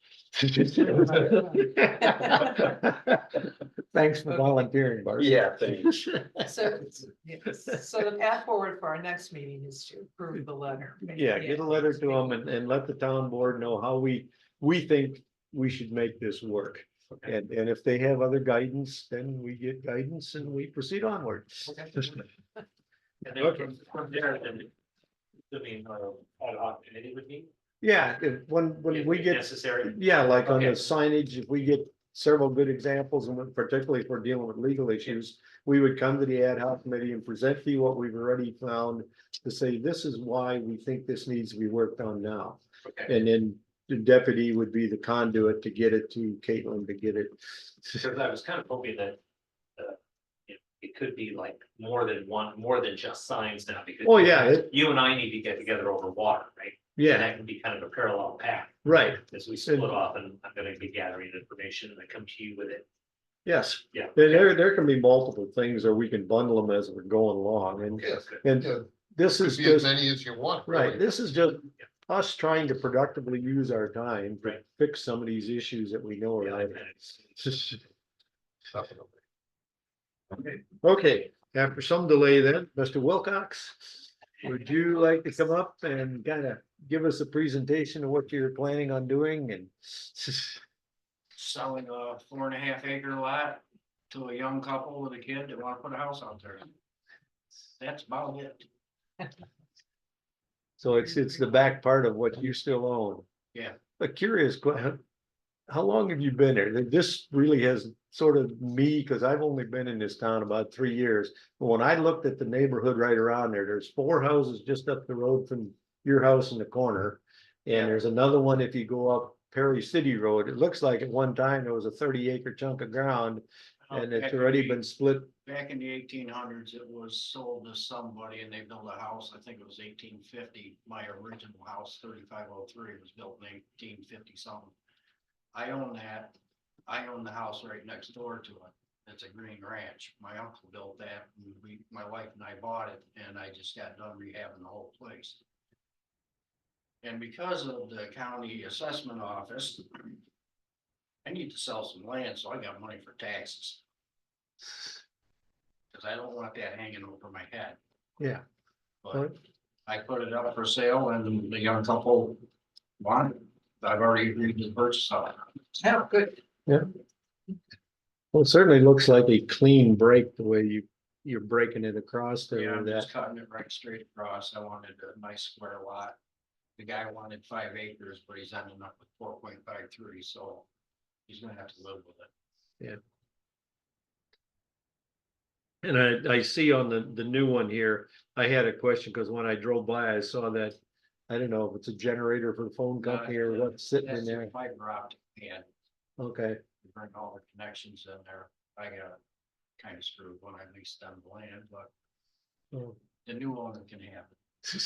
Speaker 1: Thanks for volunteering, Bart.
Speaker 6: Yeah, thanks.
Speaker 3: So, so the path forward for our next meeting is to approve the letter.
Speaker 1: Yeah, get a letter to them and let the town board know how we think we should make this work.
Speaker 5: Okay.
Speaker 1: And if they have other guidance, then we get guidance and we proceed onward.
Speaker 5: And then
Speaker 1: Okay.
Speaker 5: from there, then, I mean, ad hoc committee would be.
Speaker 1: Yeah, when we
Speaker 5: if
Speaker 1: get,
Speaker 5: necessary.
Speaker 1: yeah, like on the
Speaker 5: Okay.
Speaker 1: signage, if we get several good examples, and particularly if we're dealing with legal issues, we would come to the ad hoc committee and present to you what we've already found to say, this is why we think this needs to be worked on now.
Speaker 5: Okay,
Speaker 1: And then the deputy would be the conduit to get it to Caitlin to get it.
Speaker 5: because I was kind of hoping that. It could be like more than just signs now, because.
Speaker 1: Oh, yeah,
Speaker 5: You and I need to get together over water, right? And
Speaker 1: yeah,
Speaker 5: that can be kind of a parallel path.
Speaker 1: right,
Speaker 5: As we split off and I'm gonna be gathering information and I come to you with it.
Speaker 1: yes.
Speaker 5: Yeah.
Speaker 1: There can be multiple things, or we can bundle them as we're going along, and,
Speaker 2: Yeah,
Speaker 1: and
Speaker 2: yeah,
Speaker 1: this
Speaker 2: could
Speaker 1: is
Speaker 2: be as
Speaker 1: just,
Speaker 2: many as you want.
Speaker 1: right,
Speaker 2: really.
Speaker 1: this is just us trying to productively use our time to
Speaker 5: Right.
Speaker 1: fix some of these issues that we know
Speaker 5: Yeah,
Speaker 1: are.
Speaker 5: and
Speaker 1: there.
Speaker 5: it's-
Speaker 2: Definitely.
Speaker 1: Okay, after some delay then, Mr. Wilcox, would you like to come up and kind of give us a presentation of what you're planning on doing and
Speaker 8: Selling a 4.5 acre lot to a young couple with a kid that wanna put a house out there. That's about it.
Speaker 1: so it's the back part of what you still own.
Speaker 8: Yeah.
Speaker 1: But curious, how long have you been there? This really has sort of me, because I've only been in this town about 3 years. But when I looked at the neighborhood right around there, there's 4 houses just up the road from your house in the corner. And there's another one if you go up Perry City Road. It looks like at one time there was a 30-acre chunk of ground and it's already been split.
Speaker 8: Back in the 1800s, it was sold to somebody and they built a house, I think it was 1850. My original house, 3503, was built in 1850 something. I own that. I own the house right next door to it. It's a green ranch. My uncle built that. And my wife and I bought it and I just got done rehabbing the whole place. And because of the county assessment office, I need to sell some land, so I got money for taxes. Cause I don't want that hanging over my head.
Speaker 1: Yeah.
Speaker 8: But I put it up for sale and the young couple wanted it. I've already agreed to purchase of it.
Speaker 3: Oh, good.
Speaker 1: Well, it certainly looks like a clean break the way you you're breaking it across
Speaker 8: Yeah,
Speaker 1: there
Speaker 8: I'm
Speaker 1: with
Speaker 8: just
Speaker 1: that.
Speaker 8: cutting it right straight across. I wanted a nice square lot. The guy wanted 5 acres, but he's ending up with 4.53, so he's gonna have to live with it.
Speaker 1: And I see on the new one here, I had a question, because when I drove by, I saw that, I don't know if it's a generator for the phone company or what's sitting in
Speaker 8: That's
Speaker 1: there.
Speaker 8: a fiber optic pad.
Speaker 1: Okay,
Speaker 8: You bring all the connections in there. I got kind of screwed when I leased them the land, but
Speaker 1: Oh.
Speaker 8: the new owner can have it.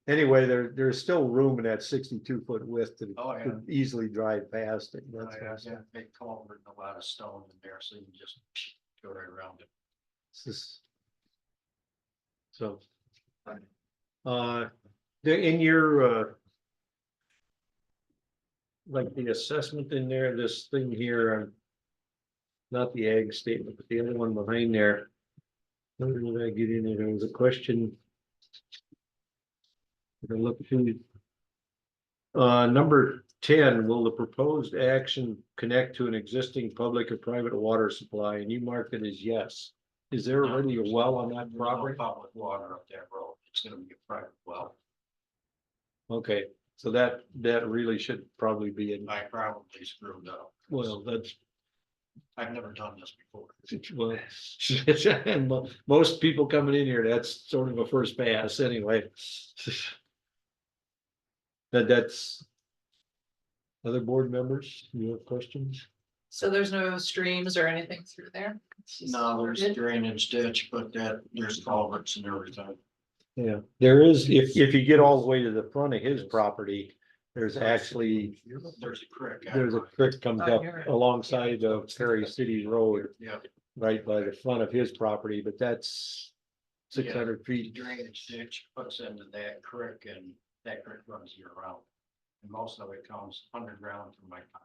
Speaker 1: Anyway, there's still room in that 62 foot width to
Speaker 8: Oh, yeah.
Speaker 1: to easily drive past it.
Speaker 8: I
Speaker 1: That's what I'm
Speaker 8: got
Speaker 1: saying.
Speaker 8: a big culvert and a lot of stone in there, so you can just go right around it.
Speaker 1: It's just- So. In your, like the assessment in there, this thing here, not the ag statement, but the other one behind there. Where did I get in there? There was a question. I look through. Number 10, will the proposed action connect to an existing public or private water supply? And you marked it as yes. Is there already a well on that
Speaker 8: There's no
Speaker 1: property?
Speaker 8: public water up that road. It's gonna be a private well.
Speaker 1: Okay, so that really should probably be in,
Speaker 8: I probably screwed up.
Speaker 1: well, that's,
Speaker 8: I've never done this before.
Speaker 1: well, and most people coming in here, that's sort of a first pass anyway. That's. Other board members, you have questions?
Speaker 3: So there's no streams or anything through there? It's just-
Speaker 8: No, there's a drainage ditch, but there's culverts and everything.
Speaker 1: Yeah, there is, if you get all the way to the front of his property, there's actually,
Speaker 8: There's a creek.
Speaker 1: there's a creek comes
Speaker 3: Oh,
Speaker 1: up
Speaker 3: you're right.
Speaker 1: alongside of Perry City Road,
Speaker 8: Yeah,
Speaker 1: right by the front of his property, but that's 600
Speaker 8: the
Speaker 1: feet.
Speaker 8: drainage ditch puts into that creek and that creek runs year round. And most of it comes underground from my pond.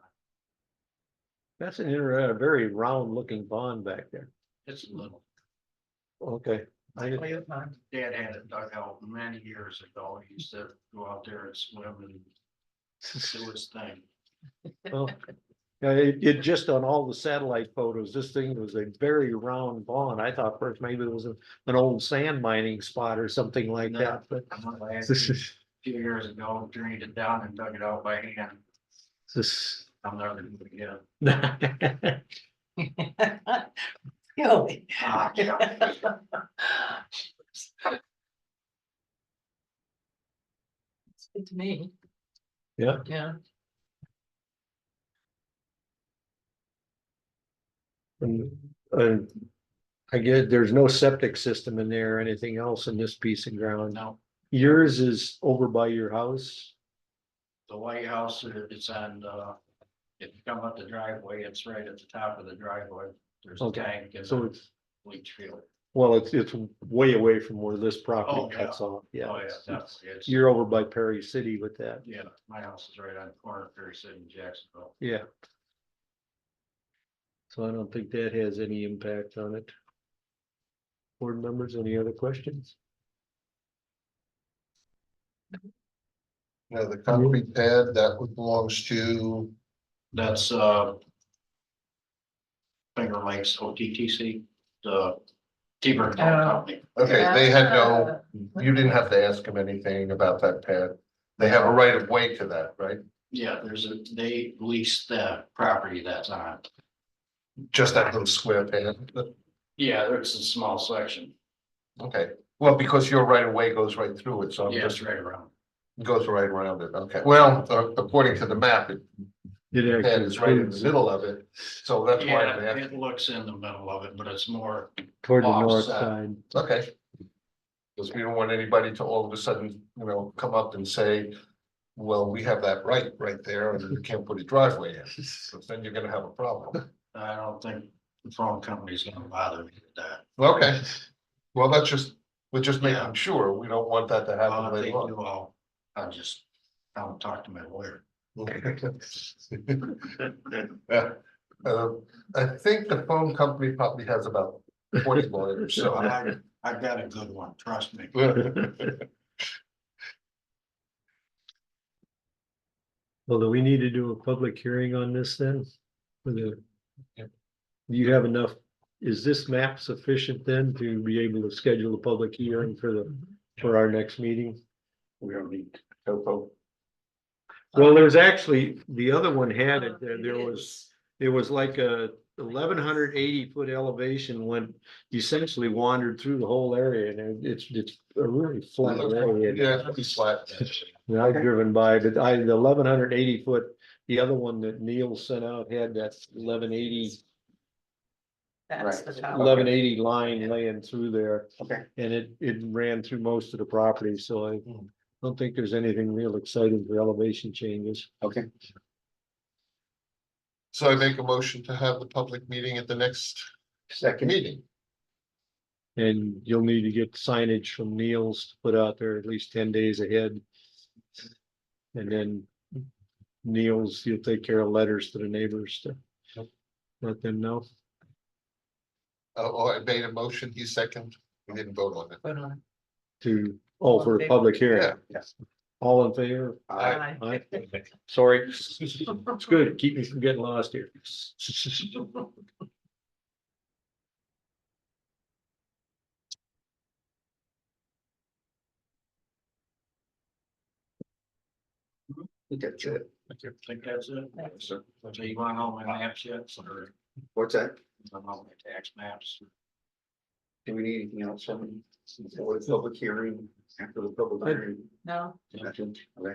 Speaker 1: That's a very round looking pond back there.
Speaker 8: It's little.
Speaker 1: Okay. I
Speaker 3: Oh, you're fine.
Speaker 8: Dad had it dug out many years ago. He used to go out there and swim and do his thing.
Speaker 1: Well, yeah, it just on all the satellite photos, this thing was a very round pond. I thought first maybe it was an old sand mining spot or something like that, but.
Speaker 8: A few years ago, drained it down and dug it out by hand.
Speaker 1: This.
Speaker 8: I'm never gonna do it again.
Speaker 3: Really?
Speaker 8: Ah, yeah.
Speaker 3: It's good to me.
Speaker 1: Yeah.
Speaker 3: Yeah.
Speaker 1: And I get, there's no septic system in there or anything else in this piece of ground.
Speaker 8: No,
Speaker 1: Yours is over by your house?
Speaker 8: the White House, it's on, if you come up the driveway, it's right at the top of the driveway. There's a
Speaker 1: Okay,
Speaker 8: tank and
Speaker 1: so
Speaker 8: a
Speaker 1: it's,
Speaker 8: leach field.
Speaker 1: well, it's way away from where this
Speaker 8: Oh,
Speaker 1: property
Speaker 8: yeah.
Speaker 1: cuts off, yeah.
Speaker 8: Oh, yeah,
Speaker 1: it's-
Speaker 8: definitely. It's,
Speaker 1: You're over by Perry City with that,
Speaker 8: yeah, my house is right on the corner of Perry City and Jacksonville.
Speaker 1: yeah. So I don't think that has any impact on it. Board members, any other questions?
Speaker 2: Now, the concrete pad, that belongs to,
Speaker 8: That's, Finger Lakes OTTC, the T-Bird company.
Speaker 2: okay, they had no, you didn't have to ask them anything about that pad. They have a right of way to that, right?
Speaker 8: Yeah, they lease the property that's on.
Speaker 2: Just that little square pad.
Speaker 8: Yeah, there's a small section.
Speaker 2: Okay, well, because your right of way goes right through it, so I'm
Speaker 8: Yeah, it's
Speaker 2: just,
Speaker 8: right around.
Speaker 2: goes right around it. Okay, well, according to the map, it
Speaker 1: It
Speaker 2: pad is right in the middle of it. So that's why I'm
Speaker 8: Yeah,
Speaker 2: asking.
Speaker 8: it looks in the middle of it, but it's more,
Speaker 1: Toward the north
Speaker 2: Offset.
Speaker 1: side.
Speaker 2: Okay. Because we don't want anybody to all of a sudden, come up and say, well, we have that right there and you can't put a driveway in. So then you're gonna have a problem.
Speaker 8: I don't think the phone company's gonna bother me with that.
Speaker 2: Okay, well, we're just
Speaker 8: Yeah.
Speaker 2: making sure. We don't want that to happen
Speaker 8: If they
Speaker 2: later on.
Speaker 8: do, I'll talk to my lawyer.
Speaker 2: Yeah. I think the phone company probably has about 40 lawyers, so.
Speaker 8: I've got a good one, trust me.
Speaker 1: Well, do we need to do a public hearing on this then? For the. Do you have enough is this map sufficient then to be able to schedule a public hearing for our next meeting?
Speaker 6: We don't need topo.
Speaker 1: Well, there's actually, the other one had it,
Speaker 3: It
Speaker 1: there was like a 1,180 foot elevation went, essentially wandered through the whole area, and it's a really flat area.
Speaker 2: Yeah, it's pretty flat.
Speaker 1: And I've driven by, but the 1,180 foot, the other one that Neil sent out had that 1,180
Speaker 3: That's the tower.
Speaker 1: 1180 line laying through there,
Speaker 6: Okay,
Speaker 1: and it ran through most of the property, so I don't think there's anything real exciting for elevation changes.
Speaker 6: okay.
Speaker 2: So I make a motion to have the public meeting at the next
Speaker 6: Second,
Speaker 2: meeting.
Speaker 1: And you'll need to get signage from Neil's to put out there at least 10 days ahead. And then Neil's, you'll take care of letters to the neighbors to let them know.
Speaker 2: Oh, I made a motion, he second, we didn't vote on it.
Speaker 3: Put on.
Speaker 1: For a public hearing.
Speaker 2: Yeah.
Speaker 6: yes.
Speaker 1: All in favor?
Speaker 6: I,
Speaker 1: Aye. Sorry, it's good, keep me from getting lost here.
Speaker 6: think that's it.
Speaker 8: I think that's it.
Speaker 6: So,
Speaker 8: So you want all my maps yet, or
Speaker 6: what's that?
Speaker 8: all my tax maps?
Speaker 6: Do we need anything else from for the public hearing, after the public hearing?
Speaker 3: No,
Speaker 6: Nothing? Okay.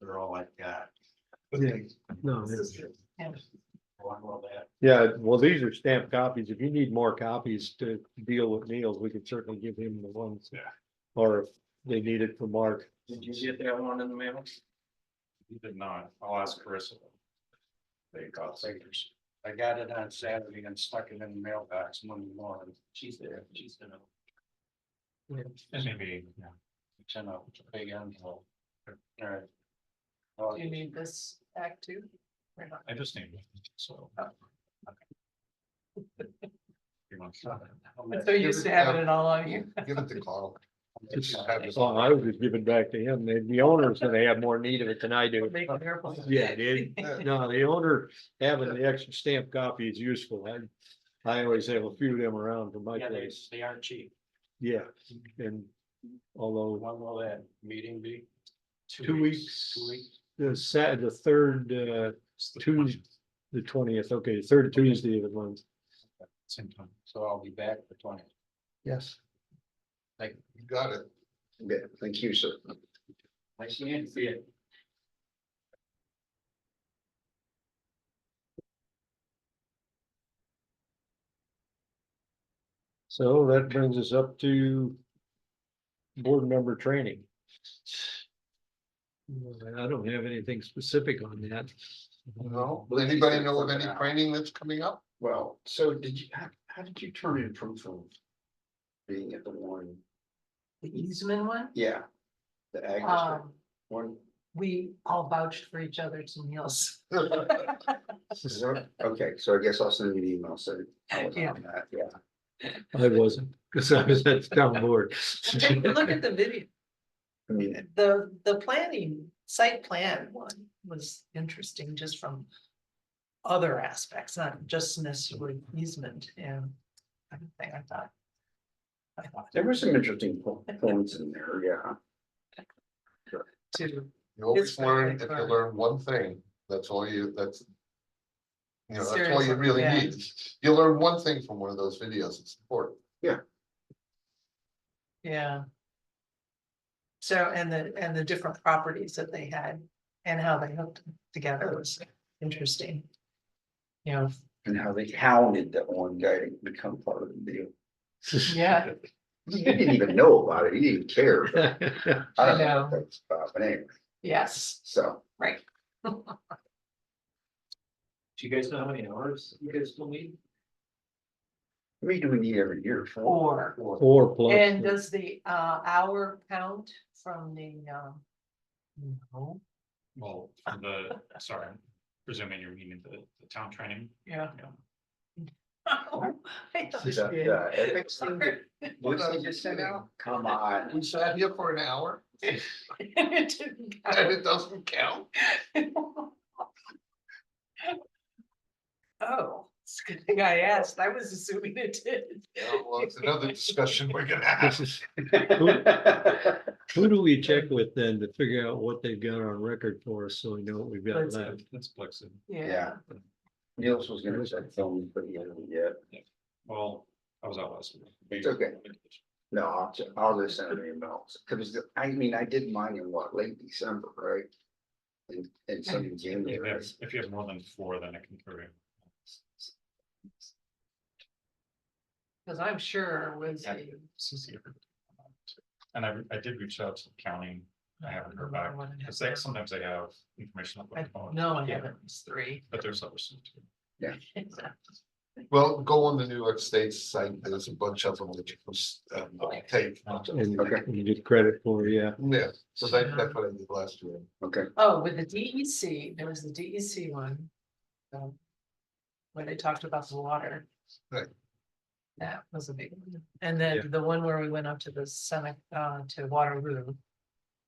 Speaker 8: They're all like that.
Speaker 1: No,
Speaker 8: One of that.
Speaker 1: yeah, well, these are stamped copies. If you need more copies to deal with Neil's, we could certainly give him the ones.
Speaker 7: Yeah.
Speaker 1: Or if they need it for Mark.
Speaker 8: Did you get that one in the mail?
Speaker 7: You did not. I'll ask Carissa. They got signatures.
Speaker 8: I got it on Saturday and stuck it in the mailbox Monday morning. She's there, she's gonna.
Speaker 7: And maybe, yeah.
Speaker 8: It's in a big envelope. Alright. Oh,
Speaker 3: do you need this act too? Or not?
Speaker 7: I just need, so. Pretty much.
Speaker 3: I'm so used to having it all on you.
Speaker 2: Give it to Carl.
Speaker 1: Oh, I was just giving back to him. The owner's gonna have more need of it than I do.
Speaker 3: Make it careful.
Speaker 1: Yeah, dude. No, the owner having the extra stamp copy is useful. I always have a few of them around for my
Speaker 8: Yeah,
Speaker 1: place.
Speaker 8: they aren't cheap.
Speaker 1: Yeah, and although
Speaker 8: When will that meeting be?
Speaker 1: 2 weeks,
Speaker 8: 2 weeks.
Speaker 1: the third, Tuesday, the 20th, okay, third Tuesday of the month.
Speaker 7: Same time.
Speaker 8: So I'll be back the 20th.
Speaker 1: Yes.
Speaker 2: You got it.
Speaker 6: Okay, thank you, sir.
Speaker 8: Nice to see you.
Speaker 1: So that brings us up to board member training. I don't have anything specific on that.
Speaker 2: No, anybody know of any training that's coming up?
Speaker 6: Well, so did you, how did you turn in proof of being at the one?
Speaker 3: The Eastman one,
Speaker 6: Yeah. The ag district one.
Speaker 3: we all vouched for each other's meals.
Speaker 6: Is that- Okay, so I guess I'll send you an email, so I was
Speaker 3: Yeah.
Speaker 6: on that, yeah.
Speaker 1: I wasn't, because I was at the town board.
Speaker 3: Take a look at the video.
Speaker 6: I mean,
Speaker 3: The planning, site plan one was interesting just from other aspects, not just necessarily easement and everything. I thought.
Speaker 6: there were some interesting points in there, yeah.
Speaker 3: To
Speaker 2: You always
Speaker 3: It's
Speaker 2: learn,
Speaker 3: very
Speaker 2: if you
Speaker 3: hard.
Speaker 2: learn one thing, that's all you, that's. You know, that's all you
Speaker 3: Seriously,
Speaker 2: really
Speaker 3: yeah.
Speaker 2: need. You learn one thing from one of those videos, it's important.
Speaker 3: Yeah. So, and the different properties that they had and how they hooked together was interesting. You know,
Speaker 6: And how they hounded that one guy to become part of the deal.
Speaker 3: yeah,
Speaker 6: He didn't even know about it, he didn't care. I don't know
Speaker 3: know.
Speaker 6: what that's about, but anyway,
Speaker 3: yes,
Speaker 6: so.
Speaker 3: right.
Speaker 5: Do you guys know how many hours you guys will need?
Speaker 6: How many do we need every year?
Speaker 3: Or,
Speaker 1: 4 plus.
Speaker 3: and does the hour count from the no?
Speaker 7: Well, for the, sorry, I'm presuming you're meaning the town training.
Speaker 3: Yeah.
Speaker 7: Yeah.
Speaker 3: I thought
Speaker 6: The
Speaker 3: it
Speaker 6: ethics thing that Lucy just sent out, come on.
Speaker 2: We sat here for an hour
Speaker 3: didn't
Speaker 2: and
Speaker 3: count.
Speaker 2: it doesn't count.
Speaker 3: Oh, It's a good thing I asked. I was assuming it did.
Speaker 2: Well, it's another discussion we're gonna have.
Speaker 1: Who do we check with then to figure out what they've got on record for us, so we know what we've got
Speaker 3: Let's-
Speaker 1: left?
Speaker 7: That's Plexi.
Speaker 6: Yeah. Niels was gonna check film, but he hasn't yet.
Speaker 7: Well, I was out last week.
Speaker 6: It's okay. No, I'll just send an email, cause I mean, I did mine in what, late December, right? And some in January.
Speaker 7: If you have more than 4, then it can carry.
Speaker 3: Cause I'm sure it was.
Speaker 7: And I did reach out to the county. I haven't heard back, because they, sometimes they have information. up on the phone.
Speaker 3: No, I haven't, it's 3.
Speaker 7: But there's others too.
Speaker 2: Well, go on the New York State site, there's a bunch of them that you can take.
Speaker 1: And
Speaker 6: Okay.
Speaker 1: you get credit for, yeah.
Speaker 2: Yeah, so that's what I did last year.
Speaker 6: Okay,
Speaker 3: Oh, with the DEC, there was the DEC one. Where they talked about the water.
Speaker 2: Right.
Speaker 3: That was a big one. And then
Speaker 1: Yeah.
Speaker 3: the one where we went up to the Senate, to Waterloo,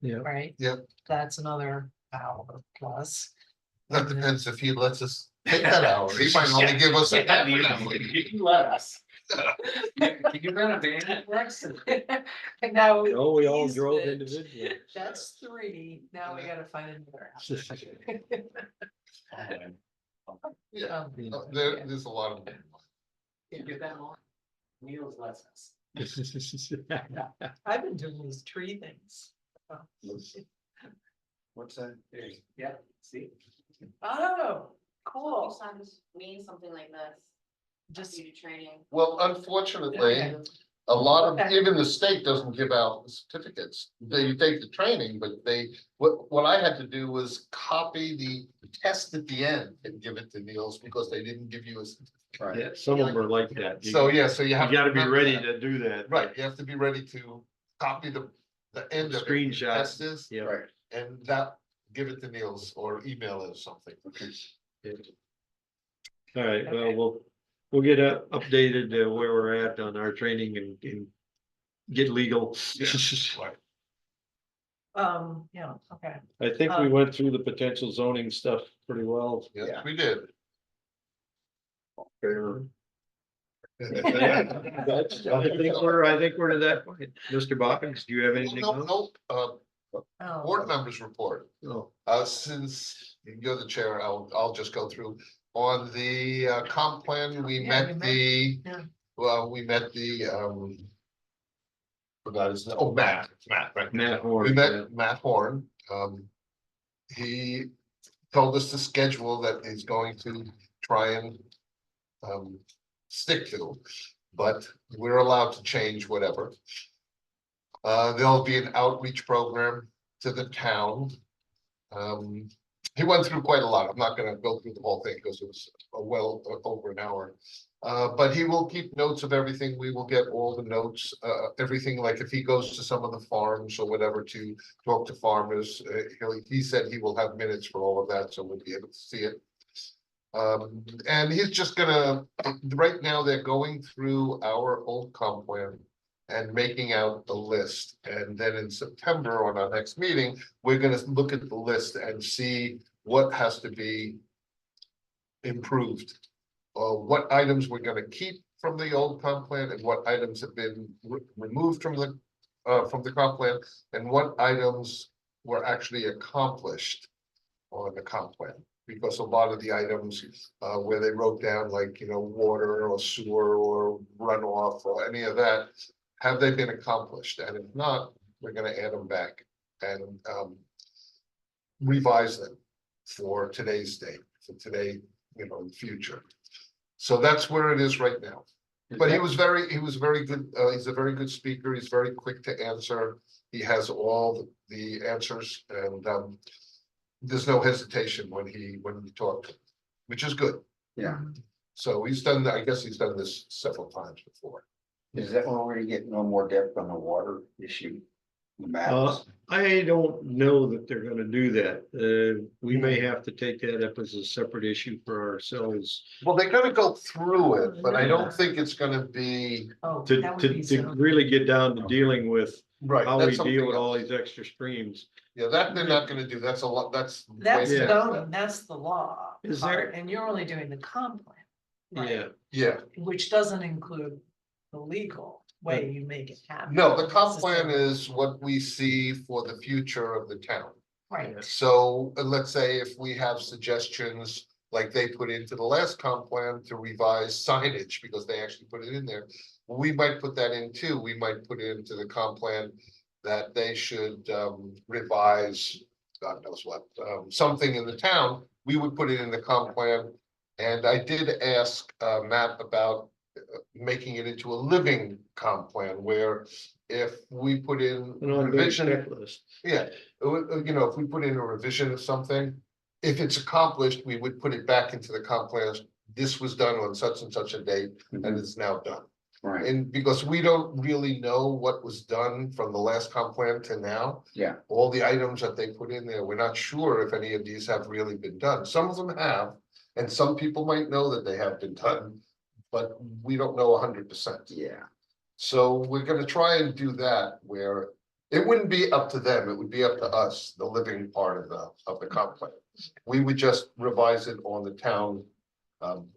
Speaker 1: Yeah,
Speaker 3: right?
Speaker 2: Yep.
Speaker 3: That's another hour plus.
Speaker 2: That depends if he lets us take that hour, he might only give us a half an hour.
Speaker 5: You can let us. Can you run a van at Lex?
Speaker 3: And now.
Speaker 1: oh, we all
Speaker 3: these
Speaker 1: drove
Speaker 3: that-
Speaker 1: individually.
Speaker 3: That's 3, now we gotta find another house.
Speaker 2: Yeah,
Speaker 3: Um,
Speaker 2: there's a lot of them.
Speaker 5: Can you do that more? Neil's lets us.
Speaker 3: I've been doing these tree things.
Speaker 6: what's that?
Speaker 5: Yeah, see?
Speaker 3: Oh, cool.
Speaker 4: Sometimes mean something like this,
Speaker 3: Just.
Speaker 4: due to training.
Speaker 2: Well, unfortunately,
Speaker 3: Okay.
Speaker 2: a lot of,
Speaker 3: Okay.
Speaker 2: even the state doesn't give out certificates. You take the training, but what I had to do was copy the test at the end and give it to Niels because they didn't give you a. certificate.
Speaker 6: Right.
Speaker 1: Yeah, some of them are like that.
Speaker 2: So, yeah, so you
Speaker 1: You
Speaker 2: have.
Speaker 1: gotta be
Speaker 2: remember
Speaker 1: ready
Speaker 2: that.
Speaker 1: to do that.
Speaker 2: Right, you have to be ready to copy the end of it.
Speaker 1: Screenshot.
Speaker 2: Test is,
Speaker 1: Yeah.
Speaker 6: Right,
Speaker 2: and that, give it to Niels or email it or something.
Speaker 6: okay.
Speaker 1: All right, well,
Speaker 3: Okay.
Speaker 1: we'll get updated where we're at on our training and get legal.
Speaker 2: Right.
Speaker 3: Yeah, okay.
Speaker 1: I think we went through the potential zoning stuff pretty well.
Speaker 2: Yes,
Speaker 6: Yeah.
Speaker 2: we did.
Speaker 6: Fair.
Speaker 1: I think we're to that point. Mr. Bobbins, do you have anything
Speaker 2: No,
Speaker 1: else?
Speaker 2: no,
Speaker 3: Oh,
Speaker 2: board members report.
Speaker 1: No.
Speaker 2: Since you're the chair, I'll just go through. On the comp plan, we
Speaker 3: Yeah,
Speaker 2: met the,
Speaker 3: yeah.
Speaker 2: well, we met the, forgot his name, Matt, right.
Speaker 1: Matt Horn.
Speaker 2: We
Speaker 1: yeah.
Speaker 2: met Matt Horn. He told us the schedule that he's going to try and stick to, but we're allowed to change whatever. There'll be an outreach program to the town. He went through quite a lot. I'm not gonna go through the whole thing because it was over an hour. But he will keep notes of everything. We will get all the notes, everything, like if he goes to some of the farms or whatever to talk to farmers, he said he will have minutes for all of that, so we'll be able to see it. And he's just gonna, right now, they're going through our old comp plan and making out the list. And then in September on our next meeting, we're gonna look at the list and see what has to be improved. What items we're gonna keep from the old comp plan and what items have been removed from the comp plan and what items were actually accomplished on the comp plan. Because a lot of the items where they wrote down like, water or sewer or runoff or any of that, have they been accomplished? And if not, we're gonna add them back and revise them for today's date, for today, in the future. So that's where it is right now. But he was very good, he's a very good speaker, he's very quick to answer, he has all the answers and there's no hesitation when he talked, which is good.
Speaker 6: Yeah,
Speaker 2: So he's done, I guess he's done this several times before.
Speaker 6: is that where we're gonna get no more depth on the water issue? The maps?
Speaker 1: I don't know that they're gonna do that. We may have to take that up as a separate issue for ourselves.
Speaker 2: Well, they're gonna go through it, but I don't think it's gonna be.
Speaker 3: Oh,
Speaker 1: To,
Speaker 3: that would
Speaker 1: to,
Speaker 3: be
Speaker 1: to
Speaker 3: so.
Speaker 1: really get down to dealing with
Speaker 2: Right.
Speaker 1: how
Speaker 2: that's
Speaker 1: we
Speaker 2: something
Speaker 1: deal with
Speaker 2: else.
Speaker 1: all these extra streams.
Speaker 2: Yeah, that they're not gonna do, that's a lot, that's.
Speaker 3: That's
Speaker 2: way-
Speaker 1: Yeah.
Speaker 3: zoning, that's the law.
Speaker 1: Is
Speaker 3: part,
Speaker 1: there-
Speaker 3: And you're only doing the comp plan.
Speaker 1: Yeah,
Speaker 2: Yeah,
Speaker 3: Which doesn't include the legal way you make it happen.
Speaker 2: no, the comp plan is what we see for the future of the town.
Speaker 3: Right,
Speaker 2: So let's say if we have suggestions like they put into the last comp plan to revise signage, because they actually put it in there. We might put that in too. We might put it into the comp plan that they should revise, God knows what, something in the town. We would put it in the comp plan. And I did ask Matt about making it into a living comp plan where if we put in
Speaker 1: an ongoing
Speaker 2: revision.
Speaker 1: checklist.
Speaker 2: Yeah, you know, if we put in a revision of something, if it's accomplished, we would put it back into the comp plan. This was done on such and such a date and it's now done.
Speaker 6: Right,
Speaker 2: And because we don't really know what was done from the last comp plan to now.
Speaker 6: yeah,
Speaker 2: All the items that they put in there, we're not sure if any of these have really been done. Some of them have, and some people might know that they have been done. But we don't know 100%.
Speaker 6: yeah,
Speaker 2: So we're gonna try and do that where it wouldn't be up to them, it would be up to us, the living part of the comp plan. We would just revise it on the town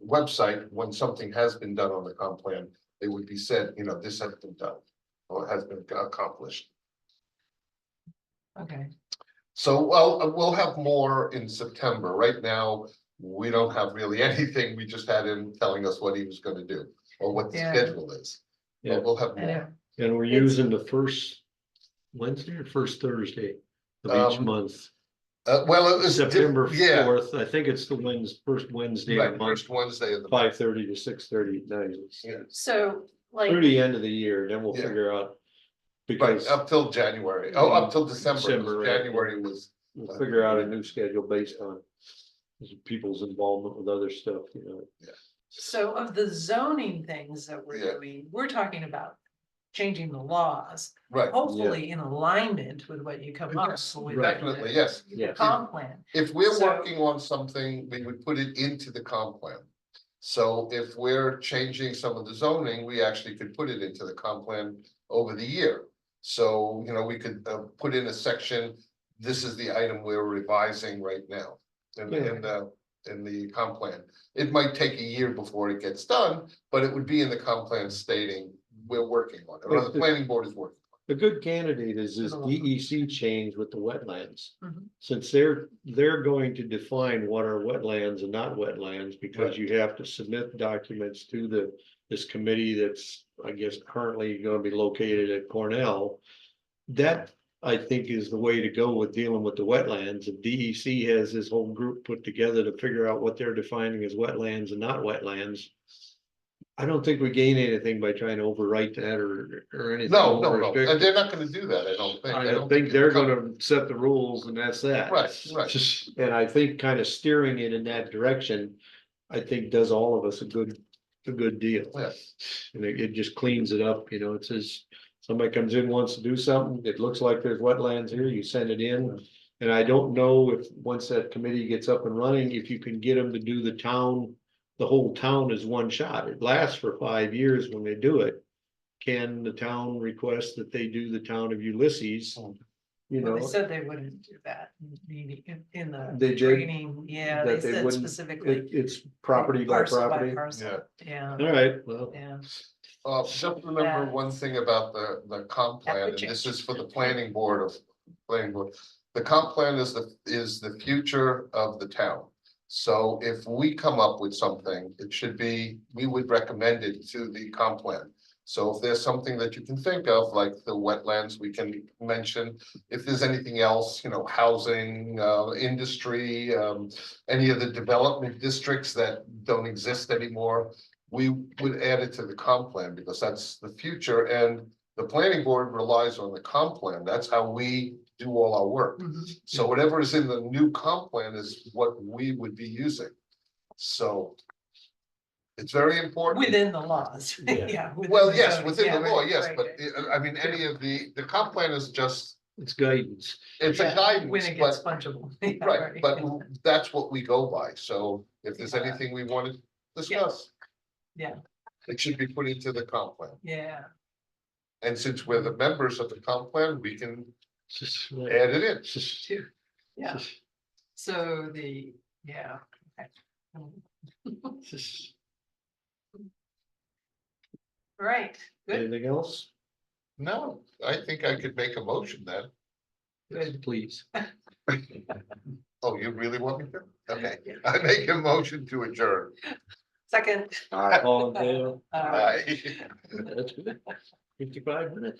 Speaker 2: website when something has been done on the comp plan. It would be said, you know, this has been done or has been accomplished.
Speaker 3: okay.
Speaker 2: So well, we'll have more in September. Right now, we don't have really anything. We just had him telling us what he was gonna do or what the
Speaker 3: Yeah.
Speaker 2: schedule is.
Speaker 1: Yeah.
Speaker 2: But we'll have
Speaker 3: I know.
Speaker 2: more.
Speaker 1: And we're
Speaker 3: It's-
Speaker 1: using the first Wednesday or first Thursday of each month.
Speaker 2: Well, it was.
Speaker 1: September
Speaker 2: Yeah,
Speaker 1: 4th, I think it's the first Wednesday of
Speaker 2: right,
Speaker 1: the month,
Speaker 2: first Wednesday of the month.
Speaker 1: 5:30 to 6:30 at night.
Speaker 2: Yeah.
Speaker 3: So like,
Speaker 1: Through the end of the year, then we'll
Speaker 2: Yeah.
Speaker 1: figure out.
Speaker 2: Right,
Speaker 1: Because
Speaker 2: up till January. Oh, up till December,
Speaker 1: December,
Speaker 2: because
Speaker 1: right.
Speaker 2: January was,
Speaker 1: we'll figure out a new schedule based on people's involvement with other stuff, you know.
Speaker 3: so of the zoning things that we're
Speaker 2: Yeah.
Speaker 3: doing, we're talking about changing the laws.
Speaker 2: right,
Speaker 3: Hopefully in alignment with what you come up
Speaker 2: Yes,
Speaker 3: with.
Speaker 2: definitely, yes.
Speaker 3: The
Speaker 1: Yes.
Speaker 3: comp plan.
Speaker 2: If we're
Speaker 3: So-
Speaker 2: working on something, we would put it into the comp plan. So if we're changing some of the zoning, we actually could put it into the comp plan over the year. So, you know, we could put in a section, this is the item we're revising right now. In the comp plan. It might take a year before it gets done, but it would be in the comp plan stating we're working on it, or the planning board is working.
Speaker 1: The good candidate is this DEC change with the wetlands.
Speaker 3: Mhm.
Speaker 1: Since they're going to define what are wetlands and not wetlands, because you have to submit documents to this committee that's, I guess, currently gonna be located at Cornell. That, I think, is the way to go with dealing with the wetlands. If DEC has this whole group put together to figure out what they're defining as wetlands and not wetlands. I don't think we gain anything by trying to overwrite that or anything.
Speaker 2: No,
Speaker 1: restrict
Speaker 2: and
Speaker 1: it.
Speaker 2: they're not gonna do that, I don't think.
Speaker 1: I
Speaker 2: don't
Speaker 1: don't think
Speaker 2: it's
Speaker 1: they're
Speaker 2: coming.
Speaker 1: gonna set the rules and that's that.
Speaker 2: Right.
Speaker 1: And I think kind of steering it in that direction, I think does all of us a good deal.
Speaker 2: Yeah.
Speaker 1: And it just cleans it up, you know, it says, somebody comes in, wants to do something, it looks like there's wetlands here, you send it in. And I don't know if, once that committee gets up and running, if you can get them to do the whole town is one shot. It lasts for 5 years when they do it. Can the town request that they do the town of Ulysses? You
Speaker 3: Well,
Speaker 1: know,
Speaker 3: they said they wouldn't do that in the
Speaker 1: They did?
Speaker 3: training, yeah, they
Speaker 1: that they
Speaker 3: said
Speaker 1: wouldn't,
Speaker 3: specifically.
Speaker 1: it's property by
Speaker 3: Parcel by
Speaker 1: property.
Speaker 3: parcel, yeah,
Speaker 1: All right, well,
Speaker 3: yeah.
Speaker 2: Just remember
Speaker 3: Yeah.
Speaker 2: one thing about the comp
Speaker 3: That
Speaker 2: plan,
Speaker 3: would
Speaker 2: and this
Speaker 3: change.
Speaker 2: is for the planning board. The comp plan is the future of the town. So if we come up with something, it should be, we would recommend it to the comp plan. So if there's something that you can think of, like the wetlands, we can mention. If there's anything else, you know, housing, industry, any of the development districts that don't exist anymore, we would add it to the comp plan because that's the future, and the planning board relies on the comp plan. That's how we do all our work.
Speaker 3: Mhm.
Speaker 2: So whatever is in the new comp plan is what we would be using. So it's very important.
Speaker 3: Within the laws,
Speaker 1: Yeah.
Speaker 3: yeah.
Speaker 2: Well,
Speaker 3: the
Speaker 2: yes,
Speaker 3: zoning,
Speaker 2: within the
Speaker 3: yeah,
Speaker 2: law,
Speaker 3: right,
Speaker 2: yes,
Speaker 3: right,
Speaker 2: but
Speaker 3: right.
Speaker 2: I mean, any of the comp plan is just,
Speaker 1: it's guidance.
Speaker 2: it's a
Speaker 3: Yeah,
Speaker 2: guidance,
Speaker 3: when it gets
Speaker 2: but,
Speaker 3: fungible. Yeah,
Speaker 2: right, but
Speaker 3: yeah.
Speaker 2: that's what we go by. So if there's
Speaker 3: Yeah.
Speaker 2: anything we want to discuss.
Speaker 3: Yeah.
Speaker 2: It should be put into the comp plan.
Speaker 3: Yeah,
Speaker 2: And since we're the members of the comp plan, we can
Speaker 1: It's just like-
Speaker 2: add it in.
Speaker 1: it's just-
Speaker 3: too, yeah,
Speaker 1: it's just-
Speaker 3: so the, yeah. Okay.
Speaker 1: it's just-
Speaker 3: Right, good.
Speaker 1: Anything else?
Speaker 2: No, I think I could make a motion then.
Speaker 1: Please.
Speaker 2: Oh, you really want me to? Okay, I make a motion to adjourn.
Speaker 3: Second.
Speaker 6: All right.
Speaker 1: All in favor?
Speaker 3: Uh,
Speaker 2: Aye.
Speaker 1: That's good. 55 minutes.